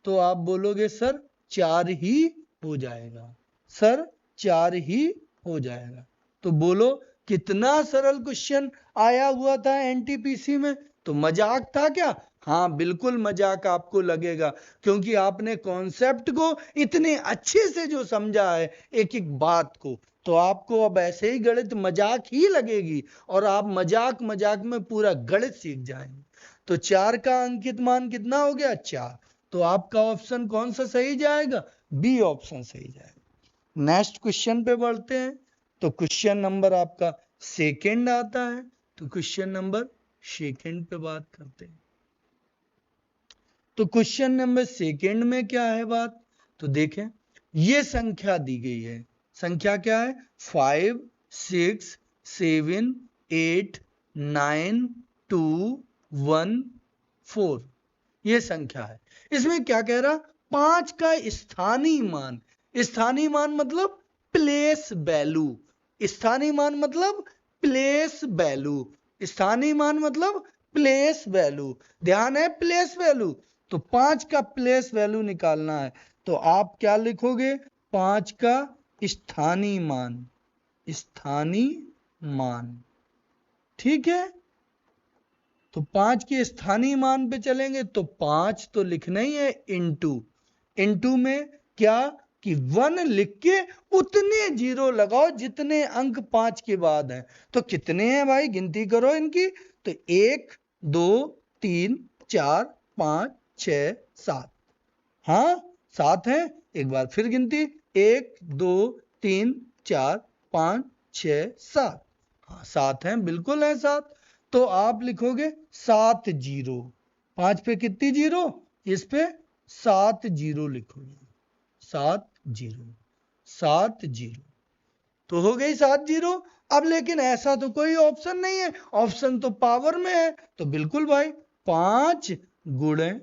तो आप बोलोगे सर 4 ही हो जाएगा, सर 4 ही हो जाएगा। तो बोलो कितना सरल क्वेश्चन आया हुआ था एनटीपीसी में। तो मजाक था क्या, हाँ बिल्कुल मजाक आपको लगेगा, क्योंकि आपने कॉन्सेप्ट को इतने अच्छे से जो समझा है एक एक बात को, तो आपको अब ऐसे ही गणित मजाक ही लगेगी, और आप मजाक में पूरा गणित सीख जाएंगे। तो 4 का अंकित मान कितना हो गया, 4। तो आपका ऑप्शन कौन सा सही जाएगा, बी ऑप्शन सही जाएगा। नेक्स्ट क्वेश्चन पे बढ़ते हैं। तो क्वेश्चन नंबर आपका 2 आता है। तो क्वेश्चन नंबर 2 पे बात करते हैं। तो क्वेश्चन नंबर 2 में क्या है बात, तो देखें, ये संख्या दी गई है। संख्या क्या है, 5 6 7 8 9 2 1 4, ये संख्या है। इसमें क्या कह रहा, 5 का स्थानीय मान मतलब प्लेस वैल्यू, स्थानीय मान मतलब प्लेस वैल्यू, स्थानीय मान मतलब प्लेस वैल्यू, ध्यान है प्लेस वैल्यू। तो 5 का प्लेस वैल्यू निकालना है, तो आप क्या लिखोगे, 5 का स्थानीय मान। ठीक है, तो 5 के स्थानीय मान पे चलेंगे, तो 5 तो लिखना ही है इंटू में क्या कि 1 लिख के उतने 0 लगाओ जितने अंक 5 के बाद हैं। तो कितने हैं भाई, गिनती करो इनकी। तो 1 2 3 4 5 6 7, हाँ 7 हैं। एक बार फिर गिनती, 1 2 3 4 5 6 7, हाँ 7 हैं, बिल्कुल है 7। तो आप लिखोगे 7 0, 5 पे कितनी 0, इस पे 7 0 लिखोगे, 7 0, तो हो गई 7 0। अब लेकिन ऐसा तो कोई ऑप्शन नहीं है, ऑप्शन तो पावर में है, तो बिल्कुल भाई 5 गुणे,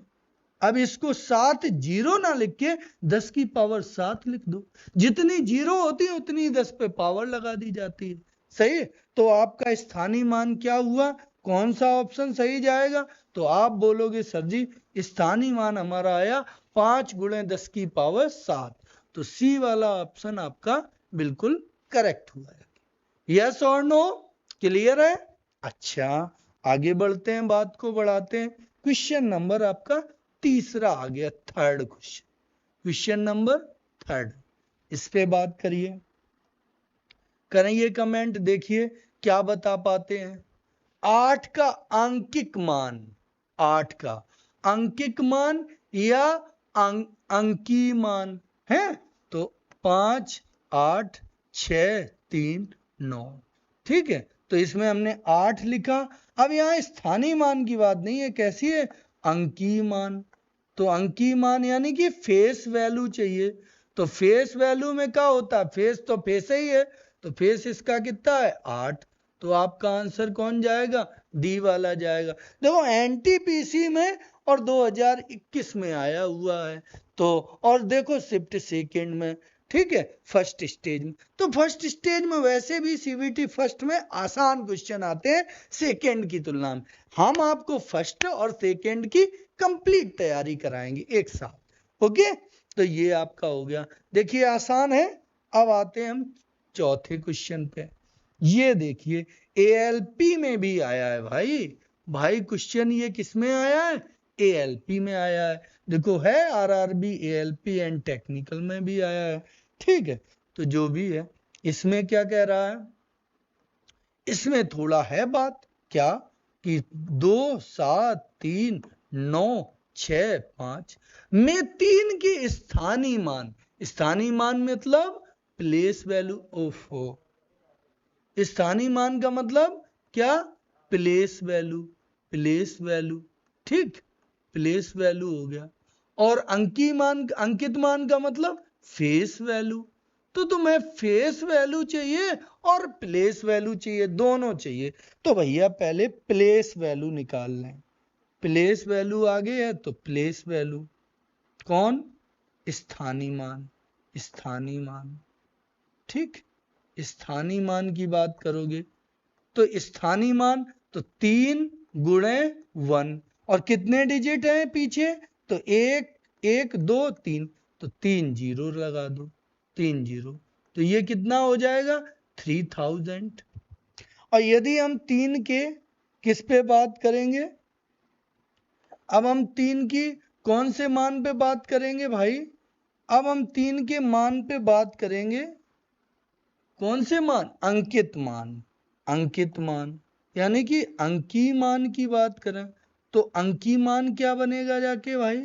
अब इसको 7 0 ना लिख के 10 की पावर 7 लिख दो। जितनी 0 होती है उतनी 10 पे पावर लगा दी जाती है, सही है। तो आपका स्थानीय मान क्या हुआ, कौन सा ऑप्शन सही जाएगा? तो आप बोलोगे सर जी स्थानीय मान हमारा आया 5 गुणे 10 की पावर 7, तो सी वाला ऑप्शन आपका बिल्कुल करेक्ट हुआ है। यस और नो? क्लियर है? अच्छा, आगे बढ़ते हैं, बात को बढ़ाते हैं। क्वेश्चन नंबर आपका तीसरा आ गया, third question, question number third, इस पे बात करिए, करिए कमेंट, देखिए क्या बता पाते हैं। 8 का अंकिक मान, 8 का अंकिक मान या अंकीय मान है, तो 5, 8, 6, 3, 9, ठीक है। तो इसमें हमने 8 लिखा। अब यहाँ स्थानीय मान की बात नहीं है, कैसी है? अंकीय मान। तो अंकीय मान यानी कि फेस वैल्यू चाहिए। तो फेस वैल्यू में क्या होता है? फेस तो फेस ही है, तो फेस इसका कितना है? 8। तो आपका आंसर कौन जाएगा? डी वाला जाएगा। देखो एनटीपीसी में और 2021 में आया हुआ है, तो और देखो शिफ्ट सेकंड में, ठीक है, फर्स्ट स्टेज में। तो फर्स्ट स्टेज में वैसे भी सीबीटी फर्स्ट में आसान क्वेश्चन आते हैं सेकंड की तुलना में। हम आपको फर्स्ट और सेकंड की कंप्लीट तैयारी कराएंगे एक साथ। ओके, तो ये आपका हो गया, देखिए आसान है। अब आते हैं हम चौथे क्वेश्चन पे। ये देखिए एएलपी में भी आया है भाई क्वेश्चन, ये किस में आया है? एएलपी में आया है। देखो है आरआरबी एएलपी एंड टेक्निकल में भी आया है, ठीक है। तो जो भी है, इसमें क्या कह रहा है? इसमें थोड़ा है बात, क्या कि 2, 7, 3, 9, 6, 5 में 3 के स्थानीय मान, स्थानीय मान मतलब प्लेस वैल्यू। ओफो, स्थानीय मान का मतलब क्या? प्लेस वैल्यू, प्लेस वैल्यू, ठीक, प्लेस वैल्यू हो गया। और अंकीय मान, अंकित मान का मतलब फेस वैल्यू। तो तुम्हें फेस वैल्यू चाहिए और प्लेस वैल्यू चाहिए, दोनों चाहिए। तो भैया पहले प्लेस वैल्यू निकाल लें। प्लेस वैल्यू आगे है तो प्लेस वैल्यू कौन? स्थानीय मान, स्थानीय मान, ठीक। स्थानीय मान की बात करोगे तो स्थानीय मान तो 3 गुणे 1, और कितने डिजिट हैं पीछे? तो 1, 1, 2, 3, तो 3 जीरो लगा दो, 3 जीरो, तो ये कितना हो जाएगा? 3000। और यदि हम 3 के किस पे बात करेंगे? अब हम 3 की कौन से मान पे बात करेंगे भाई? अब हम 3 के मान पे बात करेंगे, कौन से मान? अंकित मान, अंकित मान, यानी कि अंकीय मान की बात करें तो अंकीय मान क्या बनेगा जाके भाई?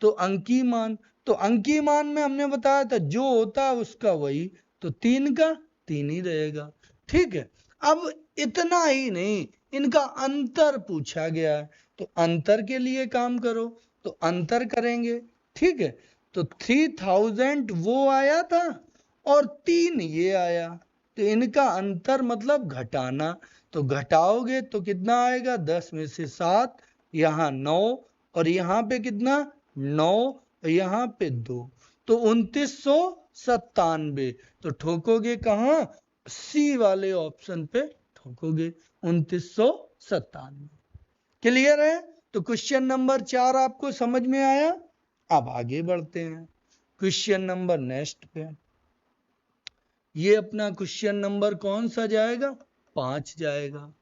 तो अंकीय मान, तो अंकीय मान में हमने बताया था जो होता है उसका वही, तो 3 का 3 ही रहेगा, ठीक है। अब इतना ही नहीं, इनका अंतर पूछा गया है, तो अंतर के लिए काम करो, तो अंतर करेंगे, ठीक है। तो 3000 वो आया था और 3 ये आया, तो इनका अंतर मतलब घटाना, तो घटाओगे तो कितना आएगा? 10 में से 7, यहाँ 9, और यहाँ पे कितना? 9, और यहाँ पे 2, तो 2997। तो ठोकोगे कहाँ? सी वाले ऑप्शन पे ठोकोगे, 2997। क्लियर है? तो क्वेश्चन नंबर 4 आपको समझ में आया। अब आगे बढ़ते हैं क्वेश्चन नंबर नेक्स्ट पे। ये अपना क्वेश्चन नंबर कौन सा जाएगा? 5 जाएगा।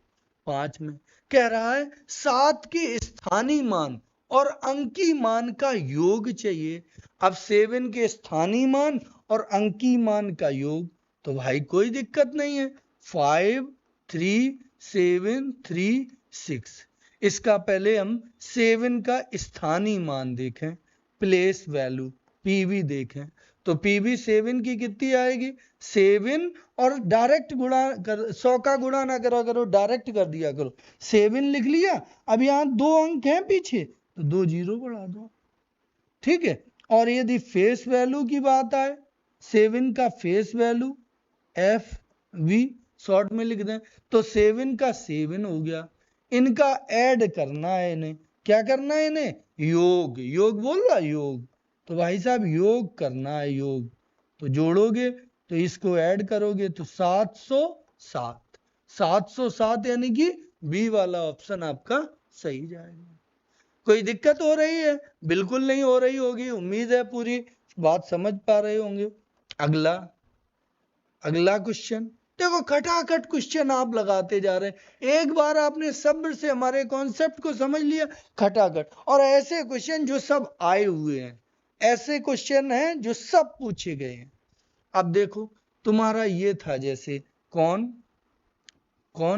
5 में कह रहा है 7 के स्थानीय मान और अंकीय मान का योग चाहिए। अब 7 के स्थानीय मान और अंकीय मान का योग, तो भाई कोई दिक्कत नहीं है, 5, 3, 7, 3, 6। इसका पहले हम 7 का स्थानीय मान देखें, प्लेस वैल्यू पीवी देखें, तो पीवी 7 की कितनी आएगी? 7, और डायरेक्ट गुणा कर, 100 का गुणा ना करा करो, डायरेक्ट कर दिया करो। 7 लिख लिया, अब यहाँ 2 अंक हैं पीछे, तो 2 जीरो बढ़ा दो, ठीक है। और यदि फेस वैल्यू की बात आए, 7 का face value F V short में लिख दें, तो 7 का 7 हो गया। इनका ऐड करना है, इन्हें क्या करना है? इन्हें योग, योग बोल रहा, योग, तो भाई साहब योग करना है, योग, तो जोड़ोगे तो इसको ऐड करोगे तो 707, 707 यानी कि बी वाला ऑप्शन आपका सही जाएगा। कोई दिक्कत हो रही है? बिल्कुल नहीं हो रही होगी, उम्मीद है पूरी बात समझ पा रहे होंगे। अगला क्वेश्चन देखो, खटाखट क्वेश्चन आप लगाते जा रहे हैं। एक बार आपने सब्र से हमारे कॉन्सेप्ट को समझ लिया, खटाखट। और ऐसे क्वेश्चन जो सब आए हुए हैं, ऐसे क्वेश्चन हैं जो सब पूछे गए हैं। अब देखो, तुम्हारा ये था जैसे कौन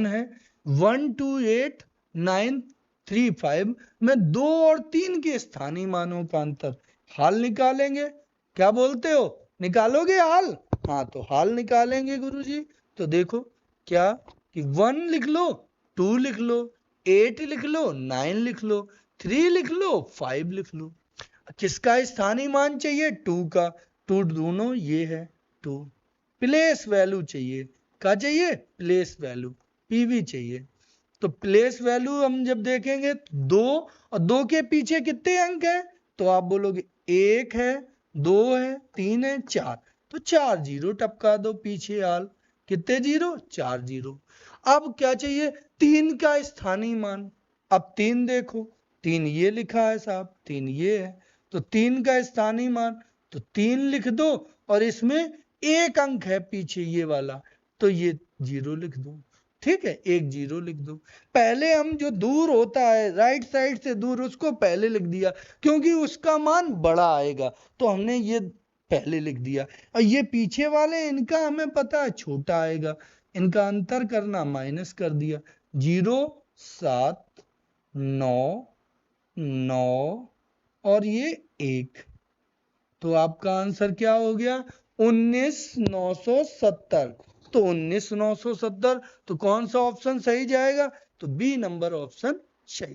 है 128,935 में 2 और 3 के स्थानीय मानों का अंतर। हाल निकालेंगे, क्या बोलते हो? निकालोगे हाल? हाँ, तो हाल निकालेंगे गुरुजी। तो देखो क्या कि 1 लिख लो, 2 लिख लो, 8 लिख लो, 9 लिख लो, 3 लिख लो, 5 लिख लो। किसका स्थानीय मान चाहिए? 2 का। 2 दोनों ये है 2। प्लेस वैल्यू चाहिए, क्या चाहिए? प्लेस वैल्यू, पीवी चाहिए। तो प्लेस वैल्यू हम जब देखेंगे 2 और 2 के पीछे कितने अंक हैं? तो आप बोलोगे 1 है, 2 है, 3 है, 4। तो 4 जीरो टपका दो पीछे हाल। कितने जीरो? 4 जीरो। अब क्या चाहिए? 3 का स्थानीय मान। अब 3 देखो, 3 ये लिखा है साहब, 3 ये है। तो 3 का स्थानीय मान, तो 3 लिख दो, और इसमें 1 अंक है पीछे ये वाला, तो ये 0 लिख दो। ठीक है, 1 0 लिख दो। पहले हम जो दूर होता है, राइट साइड से दूर, उसको पहले लिख दिया, क्योंकि उसका मान बड़ा आएगा, तो हमने ये पहले लिख दिया। और ये पीछे वाले, इनका हमें पता है छोटा आएगा, इनका अंतर करना, माइनस कर दिया। 0 7 9 9 और ये 1। तो आपका आंसर क्या हो गया? 19,970। तो 19,970, तो कौन सा ऑप्शन सही जाएगा? तो बी नंबर ऑप्शन सही।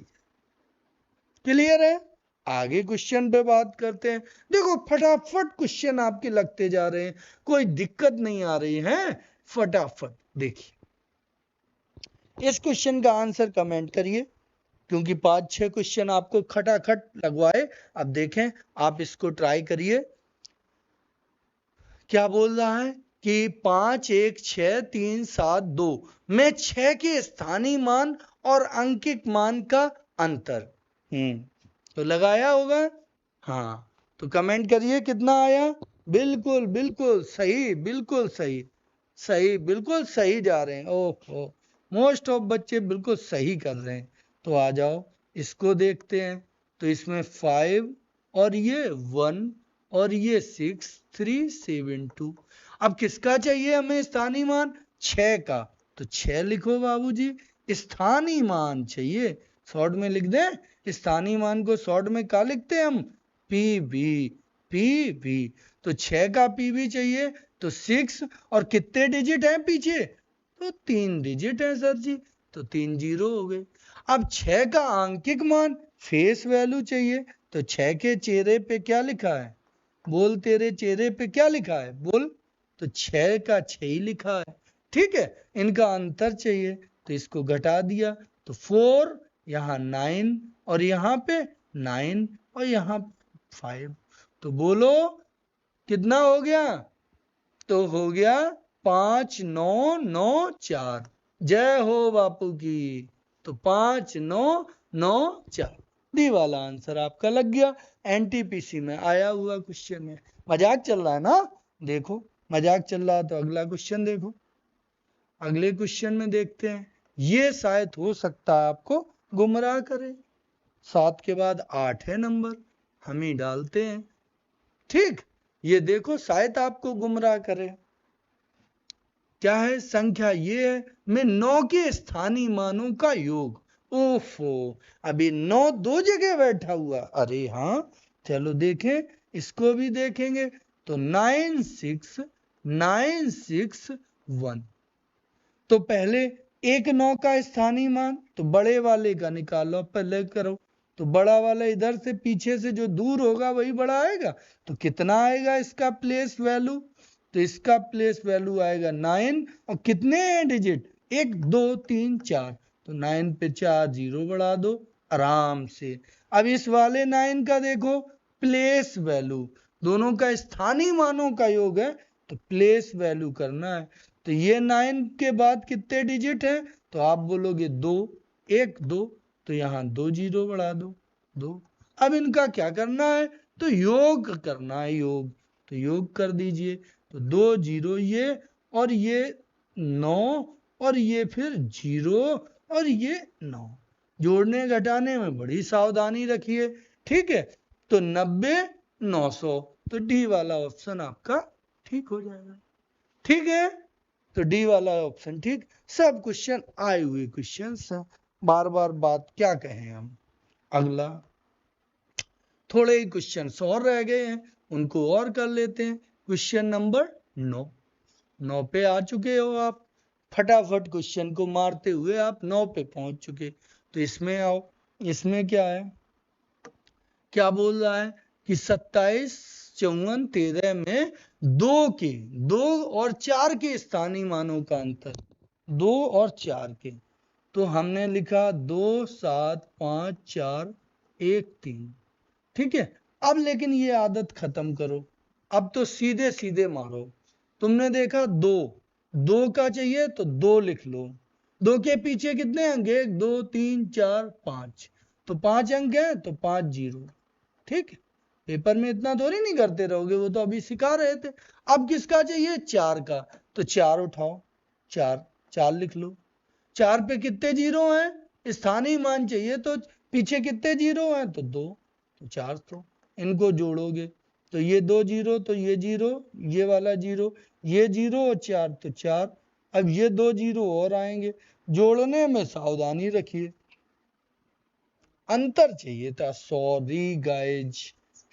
क्लियर है? आगे क्वेश्चन पे बात करते हैं। देखो, फटाफट क्वेश्चन आपके लगते जा रहे हैं, कोई दिक्कत नहीं आ रही है। फटाफट देखिए, इस क्वेश्चन का आंसर कमेंट करिए, क्योंकि 5-6 क्वेश्चन आपको खटाखट लगवाए। अब देखें, आप इसको ट्राई करिए। क्या बोल रहा है कि 5 1 6 3 7 2 में 6 के स्थानीय मान और अंकित मान का अंतर। तो लगाया होगा? हाँ, तो कमेंट करिए कितना आया। बिल्कुल बिल्कुल सही, बिल्कुल सही, सही, बिल्कुल सही जा रहे हैं। ओहो, मोस्ट ऑफ बच्चे बिल्कुल सही कर रहे हैं। तो आ जाओ, इसको देखते हैं। तो इसमें 5 और ये 1 और ये 6 3 7 2। अब किसका चाहिए हमें स्थानीय मान? 6 का। तो 6 लिखो बाबूजी, स्थानीय मान चाहिए। शॉर्ट में लिख दें, स्थानीय मान को शॉर्ट में क्या लिखते हैं हम? PV, PV. तो 6 का पीवी चाहिए, तो 6 और कितने डिजिट हैं पीछे? तो 3 डिजिट हैं सर जी, तो 3 जीरो हो गए। अब 6 का आंकिक मान, फेस वैल्यू चाहिए, तो 6 के चेहरे पे क्या लिखा है? बोल, तेरे चेहरे पे क्या लिखा है? बोल। तो 6 का 6 ही लिखा है। ठीक है, इनका अंतर चाहिए, तो इसको घटा दिया, तो 4, यहाँ 9 और यहाँ पे 9 और यहाँ 5। तो बोलो कितना हो गया? तो हो गया 5 9 9 4। जय हो बापू की। तो 5 9 9 4 डी वाला आंसर आपका लग गया। एनटीपीसी में आया हुआ क्वेश्चन है। मजाक चल रहा है ना? देखो, मजाक चल रहा है तो अगला क्वेश्चन देखो। अगले क्वेश्चन में देखते हैं, ये शायद हो सकता है आपको गुमराह करे। 7 के बाद 8 है नंबर, हम ही डालते हैं। ठीक, ये देखो शायद आपको गुमराह करे। क्या है? संख्या ये है में 9 के स्थानीय मानों का योग। ओफो, अभी 9 2 जगह बैठा हुआ। अरे हाँ, चलो देखें, इसको भी देखेंगे। तो 9 6 9 6 1। तो पहले एक 9 का स्थानीय मान, तो बड़े वाले का निकालो, पहले करो। तो बड़ा वाला इधर से पीछे से जो दूर होगा वही बड़ा आएगा। तो कितना आएगा इसका प्लेस वैल्यू? तो इसका प्लेस वैल्यू आएगा 9। और कितने हैं डिजिट? 1 2 3 4। तो 9 पे 4 जीरो बढ़ा दो आराम से। अब इस वाले 9 का देखो प्लेस वैल्यू, दोनों का स्थानीय मानों का योग है, तो प्लेस वैल्यू करना है। तो ये 9 के बाद कितने डिजिट है? तो आप बोलोगे 2, 1 2, तो यहाँ 2 0 बढ़ा दो 2। अब इनका क्या करना है? तो योग करना है, योग। तो योग कर दीजिए। तो 2 0 ये, और ये 9, और ये फिर 0, और ये 9। जोड़ने घटाने में बड़ी सावधानी रखिए, ठीक है। तो 90 900, तो डी वाला ऑप्शन आपका ठीक हो जाएगा, ठीक है। तो डी वाला ऑप्शन ठीक। सब क्वेश्चन आए हुए क्वेश्चन हैं, बार बार बात क्या कहें हम। अगला, थोड़े ही क्वेश्चन और रह गए हैं, उनको और कर लेते हैं। क्वेश्चन नंबर 9 पे आ चुके हो आप। फटाफट क्वेश्चन को मारते हुए आप 9 पे पहुंच चुके। तो इसमें आओ। इसमें क्या है, क्या बोल रहा है कि 27 54 13 में 2 और 4 के स्थानीय मानों का अंतर, 2 और 4 के। तो हमने लिखा 2 7 5 4 1 3, ठीक है। अब लेकिन ये आदत खत्म करो, अब तो सीधे सीधे मारो। तुमने देखा 2 का चाहिए तो 2 लिख लो। 2 के पीछे कितने अंक? 1 2 3 4 5, तो 5 अंक है, तो 5 0, ठीक है। पेपर में इतना थोड़ी नहीं करते रहोगे, वो तो अभी सिखा रहे थे। अब किसका चाहिए? 4 का, तो 4 उठाओ, 4 लिख लो। 4 पे कितने जीरो हैं? स्थानीय मान चाहिए, तो पीछे कितने जीरो हैं? तो 2, तो 400। इनको जोड़ोगे तो ये 2 जीरो, तो ये जीरो, ये वाला जीरो, ये जीरो और 4, तो 4। अब ये 2 जीरो और आएंगे। जोड़ने में सावधानी रखिए, अंतर चाहिए था। Sorry guys,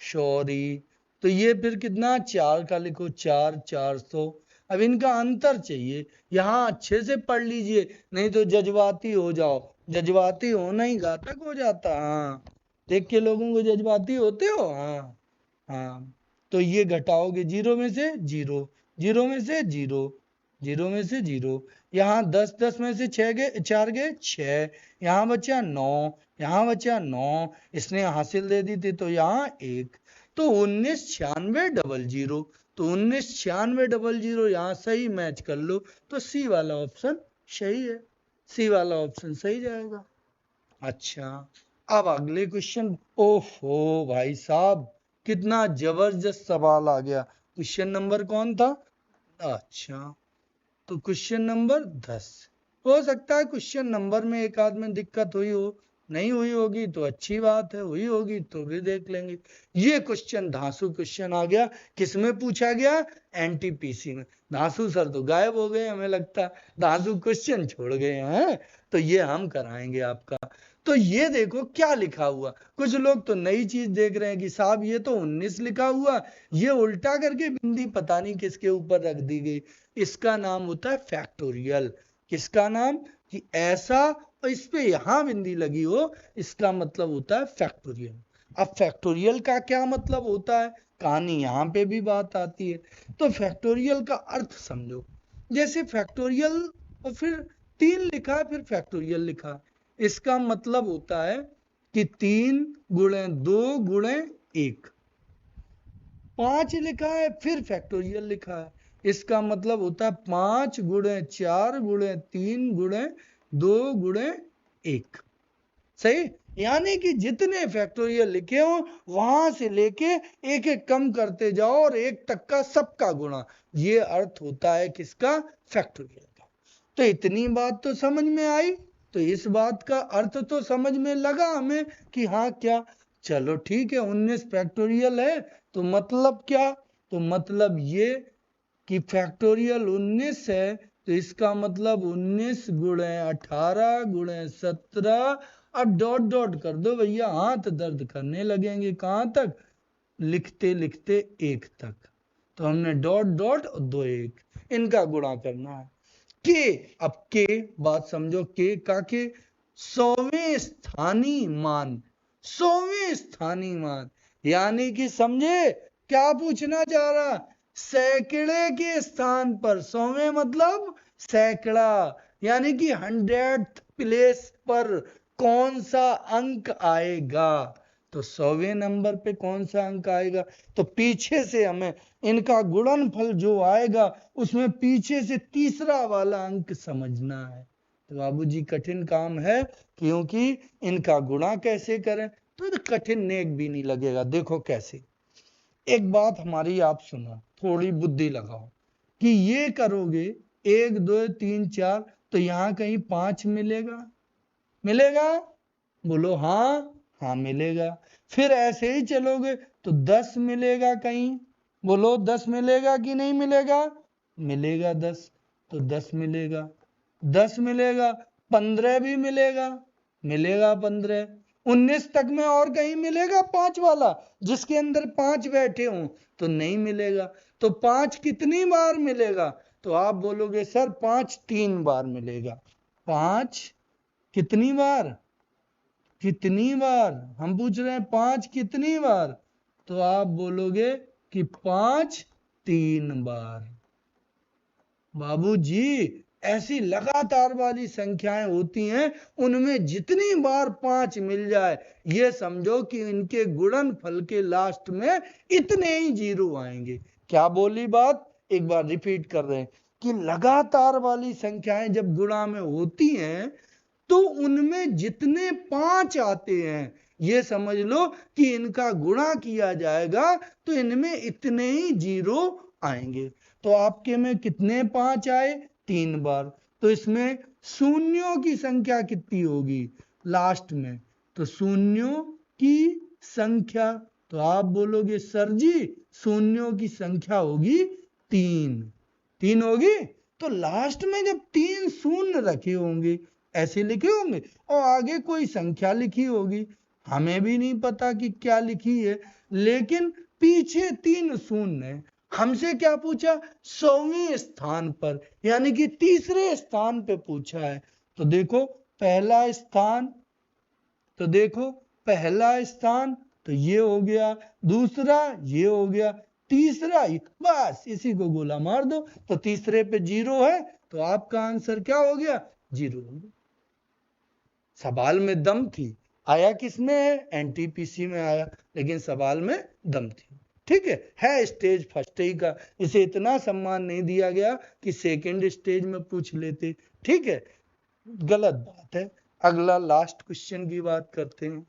sorry. तो ये फिर कितना? 4 का लिखो, 4 400। अब इनका अंतर चाहिए, यहां अच्छे से पढ़ लीजिए, नहीं तो जज्बाती हो जाओ। जज्बाती होना ही घातक हो जाता। हाँ, देख के लोगों को जज्बाती होते हो। हाँ हाँ। तो ये घटाओगे, 0 में से 0, 0 में से 0, 0 में से 0। यहाँ 10 10 में से 6 गए, 4 गए 6, यहाँ बचा 9, यहाँ बचा 9, इसने हासिल दे दी थी, तो यहाँ 1। तो 19 96 00, तो 19 96 00 यहाँ सही मैच कर लो, तो सी वाला ऑप्शन सही है। सी वाला ऑप्शन सही जाएगा। अच्छा, अब अगले क्वेश्चन। ओहो भाई साहब, कितना जबरदस्त सवाल आ गया। क्वेश्चन नंबर कौन था? अच्छा, तो क्वेश्चन नंबर 10। हो सकता है क्वेश्चन नंबर में एक आध में दिक्कत हुई हो, नहीं हुई होगी तो अच्छी बात है, हुई होगी तो भी देख लेंगे। ये क्वेश्चन धांसू क्वेश्चन आ गया। किसमें पूछा गया? एनटीपीसी में। धांसू सर तो गायब हो गए, हमें लगता धांसू क्वेश्चन छोड़ गए हैं। तो ये हम कराएंगे आपका। तो ये देखो क्या लिखा हुआ। कुछ लोग तो नई चीज देख रहे हैं कि साहब ये तो 19 लिखा हुआ, ये उल्टा करके बिंदी पता नहीं किसके ऊपर रख दी गई। इसका नाम होता है फैक्टोरियल। किसका नाम? कि ऐसा, और इस पे यहां बिंदी लगी हो, इसका मतलब होता है फैक्टोरियल। अब फैक्टोरियल का क्या मतलब होता है, कहानी यहां पे भी बात आती है। तो फैक्टोरियल का अर्थ समझो। जैसे फैक्टोरियल, और फिर 3 लिखा है, फिर फैक्टोरियल लिखा है। इसका मतलब होता है कि 3 गुणे 2 गुणे 1। 5 लिखा है, फिर फैक्टोरियल लिखा है। इसका मतलब होता है 5 गुणे 4 गुणे 3 गुणे 2 गुणे 1। सही। यानी कि जितने फैक्टोरियल लिखे हो वहां से लेके एक एक कम करते जाओ, और 1 तक का सबका गुणा। ये अर्थ होता है किसका? फैक्टोरियल का। तो इतनी बात तो समझ में आई। तो इस बात का अर्थ तो समझ में लगा हमें कि हाँ क्या। चलो ठीक है, 19 फैक्टोरियल है, तो मतलब क्या? तो मतलब ये कि फैक्टोरियल 19 है, तो इसका मतलब 19 गुणे 18 गुणे 17। अब डॉट डॉट कर दो भैया, हाथ दर्द करने लगेंगे। कहां तक? लिखते लिखते 1 तक। तो हमने डॉट डॉट और 2 1, इनका गुणा करना है। के, अब के बात समझो, के का के 100वें स्थानीय मान, 100वें स्थानीय मान। यानी कि समझे क्या पूछना चाह रहा? सैकड़े के स्थान पर 100वें मतलब सैकड़ा, यानी कि 100th प्लेस पर कौन सा अंक आएगा। तो 100वें नंबर पे कौन सा अंक आएगा? तो पीछे से हमें इनका गुणनफल जो आएगा उसमें पीछे से तीसरा वाला अंक समझना है। तो बाबूजी कठिन काम है, क्योंकि इनका गुणा कैसे करें, तो कठिन नेक भी नहीं लगेगा। देखो कैसे, एक बात हमारी आप सुनो, थोड़ी बुद्धि लगाओ कि ये करोगे 1 2 3 4, तो यहाँ कहीं 5 मिलेगा, मिलेगा? बोलो हाँ, हाँ मिलेगा। फिर ऐसे ही चलोगे तो 10 मिलेगा कहीं, बोलो 10 मिलेगा कि नहीं मिलेगा? मिलेगा 10, तो 10 मिलेगा, 10 मिलेगा, 15 भी मिलेगा, मिलेगा 15, 19 तक में और कहीं मिलेगा 5 वाला जिसके अंदर 5 बैठे हों? तो नहीं मिलेगा। तो 5 कितनी बार मिलेगा? तो आप बोलोगे सर 5 3 बार मिलेगा। 5 कितनी बार? कितनी बार? हम पूछ रहे हैं 5 कितनी बार? तो आप बोलोगे कि 5 3 बार। बाबूजी ऐसी लगातार वाली संख्याएं होती हैं, उनमें जितनी बार 5 मिल जाए ये समझो कि इनके गुणनफल के लास्ट में इतने ही जीरो आएंगे। क्या बोली बात? एक बार रिपीट कर रहे हैं कि लगातार वाली संख्याएं जब गुणा में होती हैं तो उनमें जितने 5 आते हैं ये समझ लो कि इनका गुणा किया जाएगा तो इनमें इतने ही जीरो आएंगे। तो आपके में कितने 5 आए? 3 बार। तो इसमें शून्यों की संख्या कितनी होगी लास्ट में? तो शून्यों की संख्या, तो आप बोलोगे सर जी शून्यों की संख्या होगी 3, 3 होगी। तो लास्ट में जब 3 शून्य रखे होंगे, ऐसे लिखे होंगे और आगे कोई संख्या लिखी होगी, हमें भी नहीं पता कि क्या लिखी है, लेकिन पीछे 3 शून्य है। हमसे क्या पूछा? 100वें स्थान पर, यानी कि तीसरे स्थान पे पूछा है। तो देखो पहला स्थान, तो देखो पहला स्थान तो ये हो गया, दूसरा ये हो गया, तीसरा बस इसी को गोला मार दो। तो तीसरे पे 0 है तो आपका आंसर क्या हो गया? 0 हो गया। सवाल में दम थी, आया किसमें है? एनटीपीसी में आया, लेकिन सवाल में दम थी। ठीक है स्टेज फर्स्ट ही का, इसे इतना सम्मान नहीं दिया गया कि सेकंड स्टेज में पूछ लेते। ठीक है, गलत बात है। अगला लास्ट क्वेश्चन की बात करते हैं।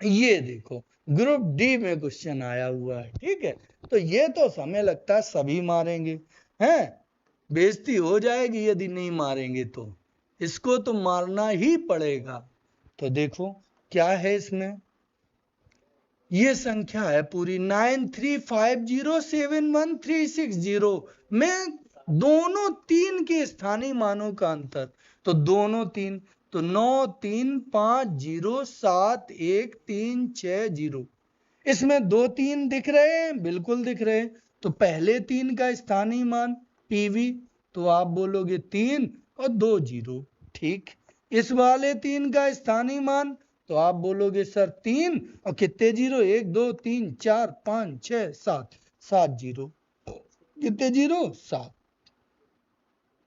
ये देखो ग्रुप डी में क्वेश्चन आया हुआ है। ठीक है, तो ये तो समय लगता है सभी मारेंगे, हैं? बेइज्जती हो जाएगी यदि नहीं मारेंगे तो, इसको तो मारना ही पड़ेगा। तो देखो क्या है इसमें, ये संख्या है पूरी 93507136 में दोनों 3 के स्थानीय मानों का अंतर। तो दोनों 3, तो 93507136 इसमें 2 3 दिख रहे हैं, बिल्कुल दिख रहे हैं। तो पहले 3 का स्थानीय मान पीवी, तो आप बोलोगे 3 और 2 0। ठीक, इस वाले 3 का स्थानीय मान, तो आप बोलोगे सर 3 और कितने 0? 1 2 3 4 5 6 7, 7 0। कितने 0? 7।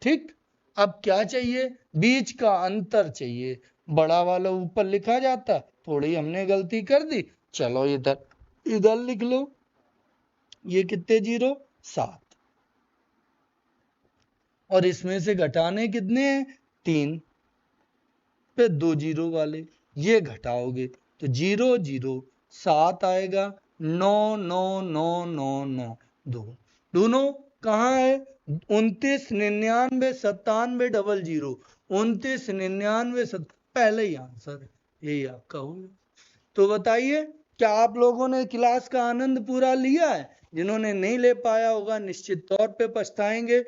ठीक, अब क्या चाहिए? बीच का अंतर चाहिए। बड़ा वाला ऊपर लिखा जाता, थोड़ी हमने गलती कर दी, चलो इधर लिख लो। ये कितने 0? 7। और इसमें से घटाने कितने हैं? 3 पे 2 0 वाले, ये घटाओगे तो 0 0 7 आएगा। 9 9 9 9 9 2, दोनों कहाँ है? 29 99 97 00, 29 99 पहले ही आंसर, यही आपका होगा। तो बताइए क्या आप लोगों ने क्लास का आनंद पूरा लिया है? जिन्होंने नहीं ले पाया होगा निश्चित तौर पे पछताएंगे,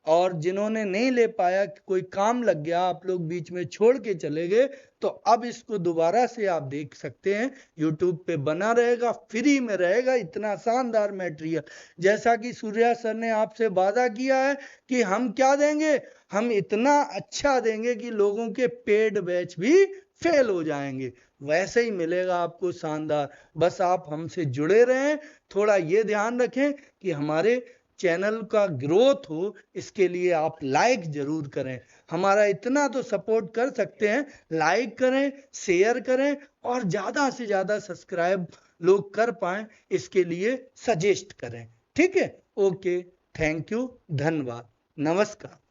और जिन्होंने नहीं ले पाया, कोई काम लग गया, आप लोग बीच में छोड़ के चले गए, तो अब इसको दोबारा से आप देख सकते हैं, YouTube पे बना रहेगा, फ्री में रहेगा। इतना शानदार मटेरियल, जैसा कि सूर्या सर ने आपसे वादा किया है कि हम क्या देंगे, हम इतना अच्छा देंगे कि लोगों के पेड बैच भी फेल हो जाएंगे, वैसे ही मिलेगा आपको शानदार। बस आप हमसे जुड़े रहें। थोड़ा ये ध्यान रखें कि हमारे चैनल का ग्रोथ हो, इसके लिए आप लाइक जरूर करें। हमारा इतना तो सपोर्ट कर सकते हैं, लाइक करें, शेयर करें और ज्यादा से ज्यादा सब्सक्राइब लोग कर पाए, इसके लिए सजेस्ट करें। ठीक है, ओके, थैंक यू, धन्यवाद, नमस्कार।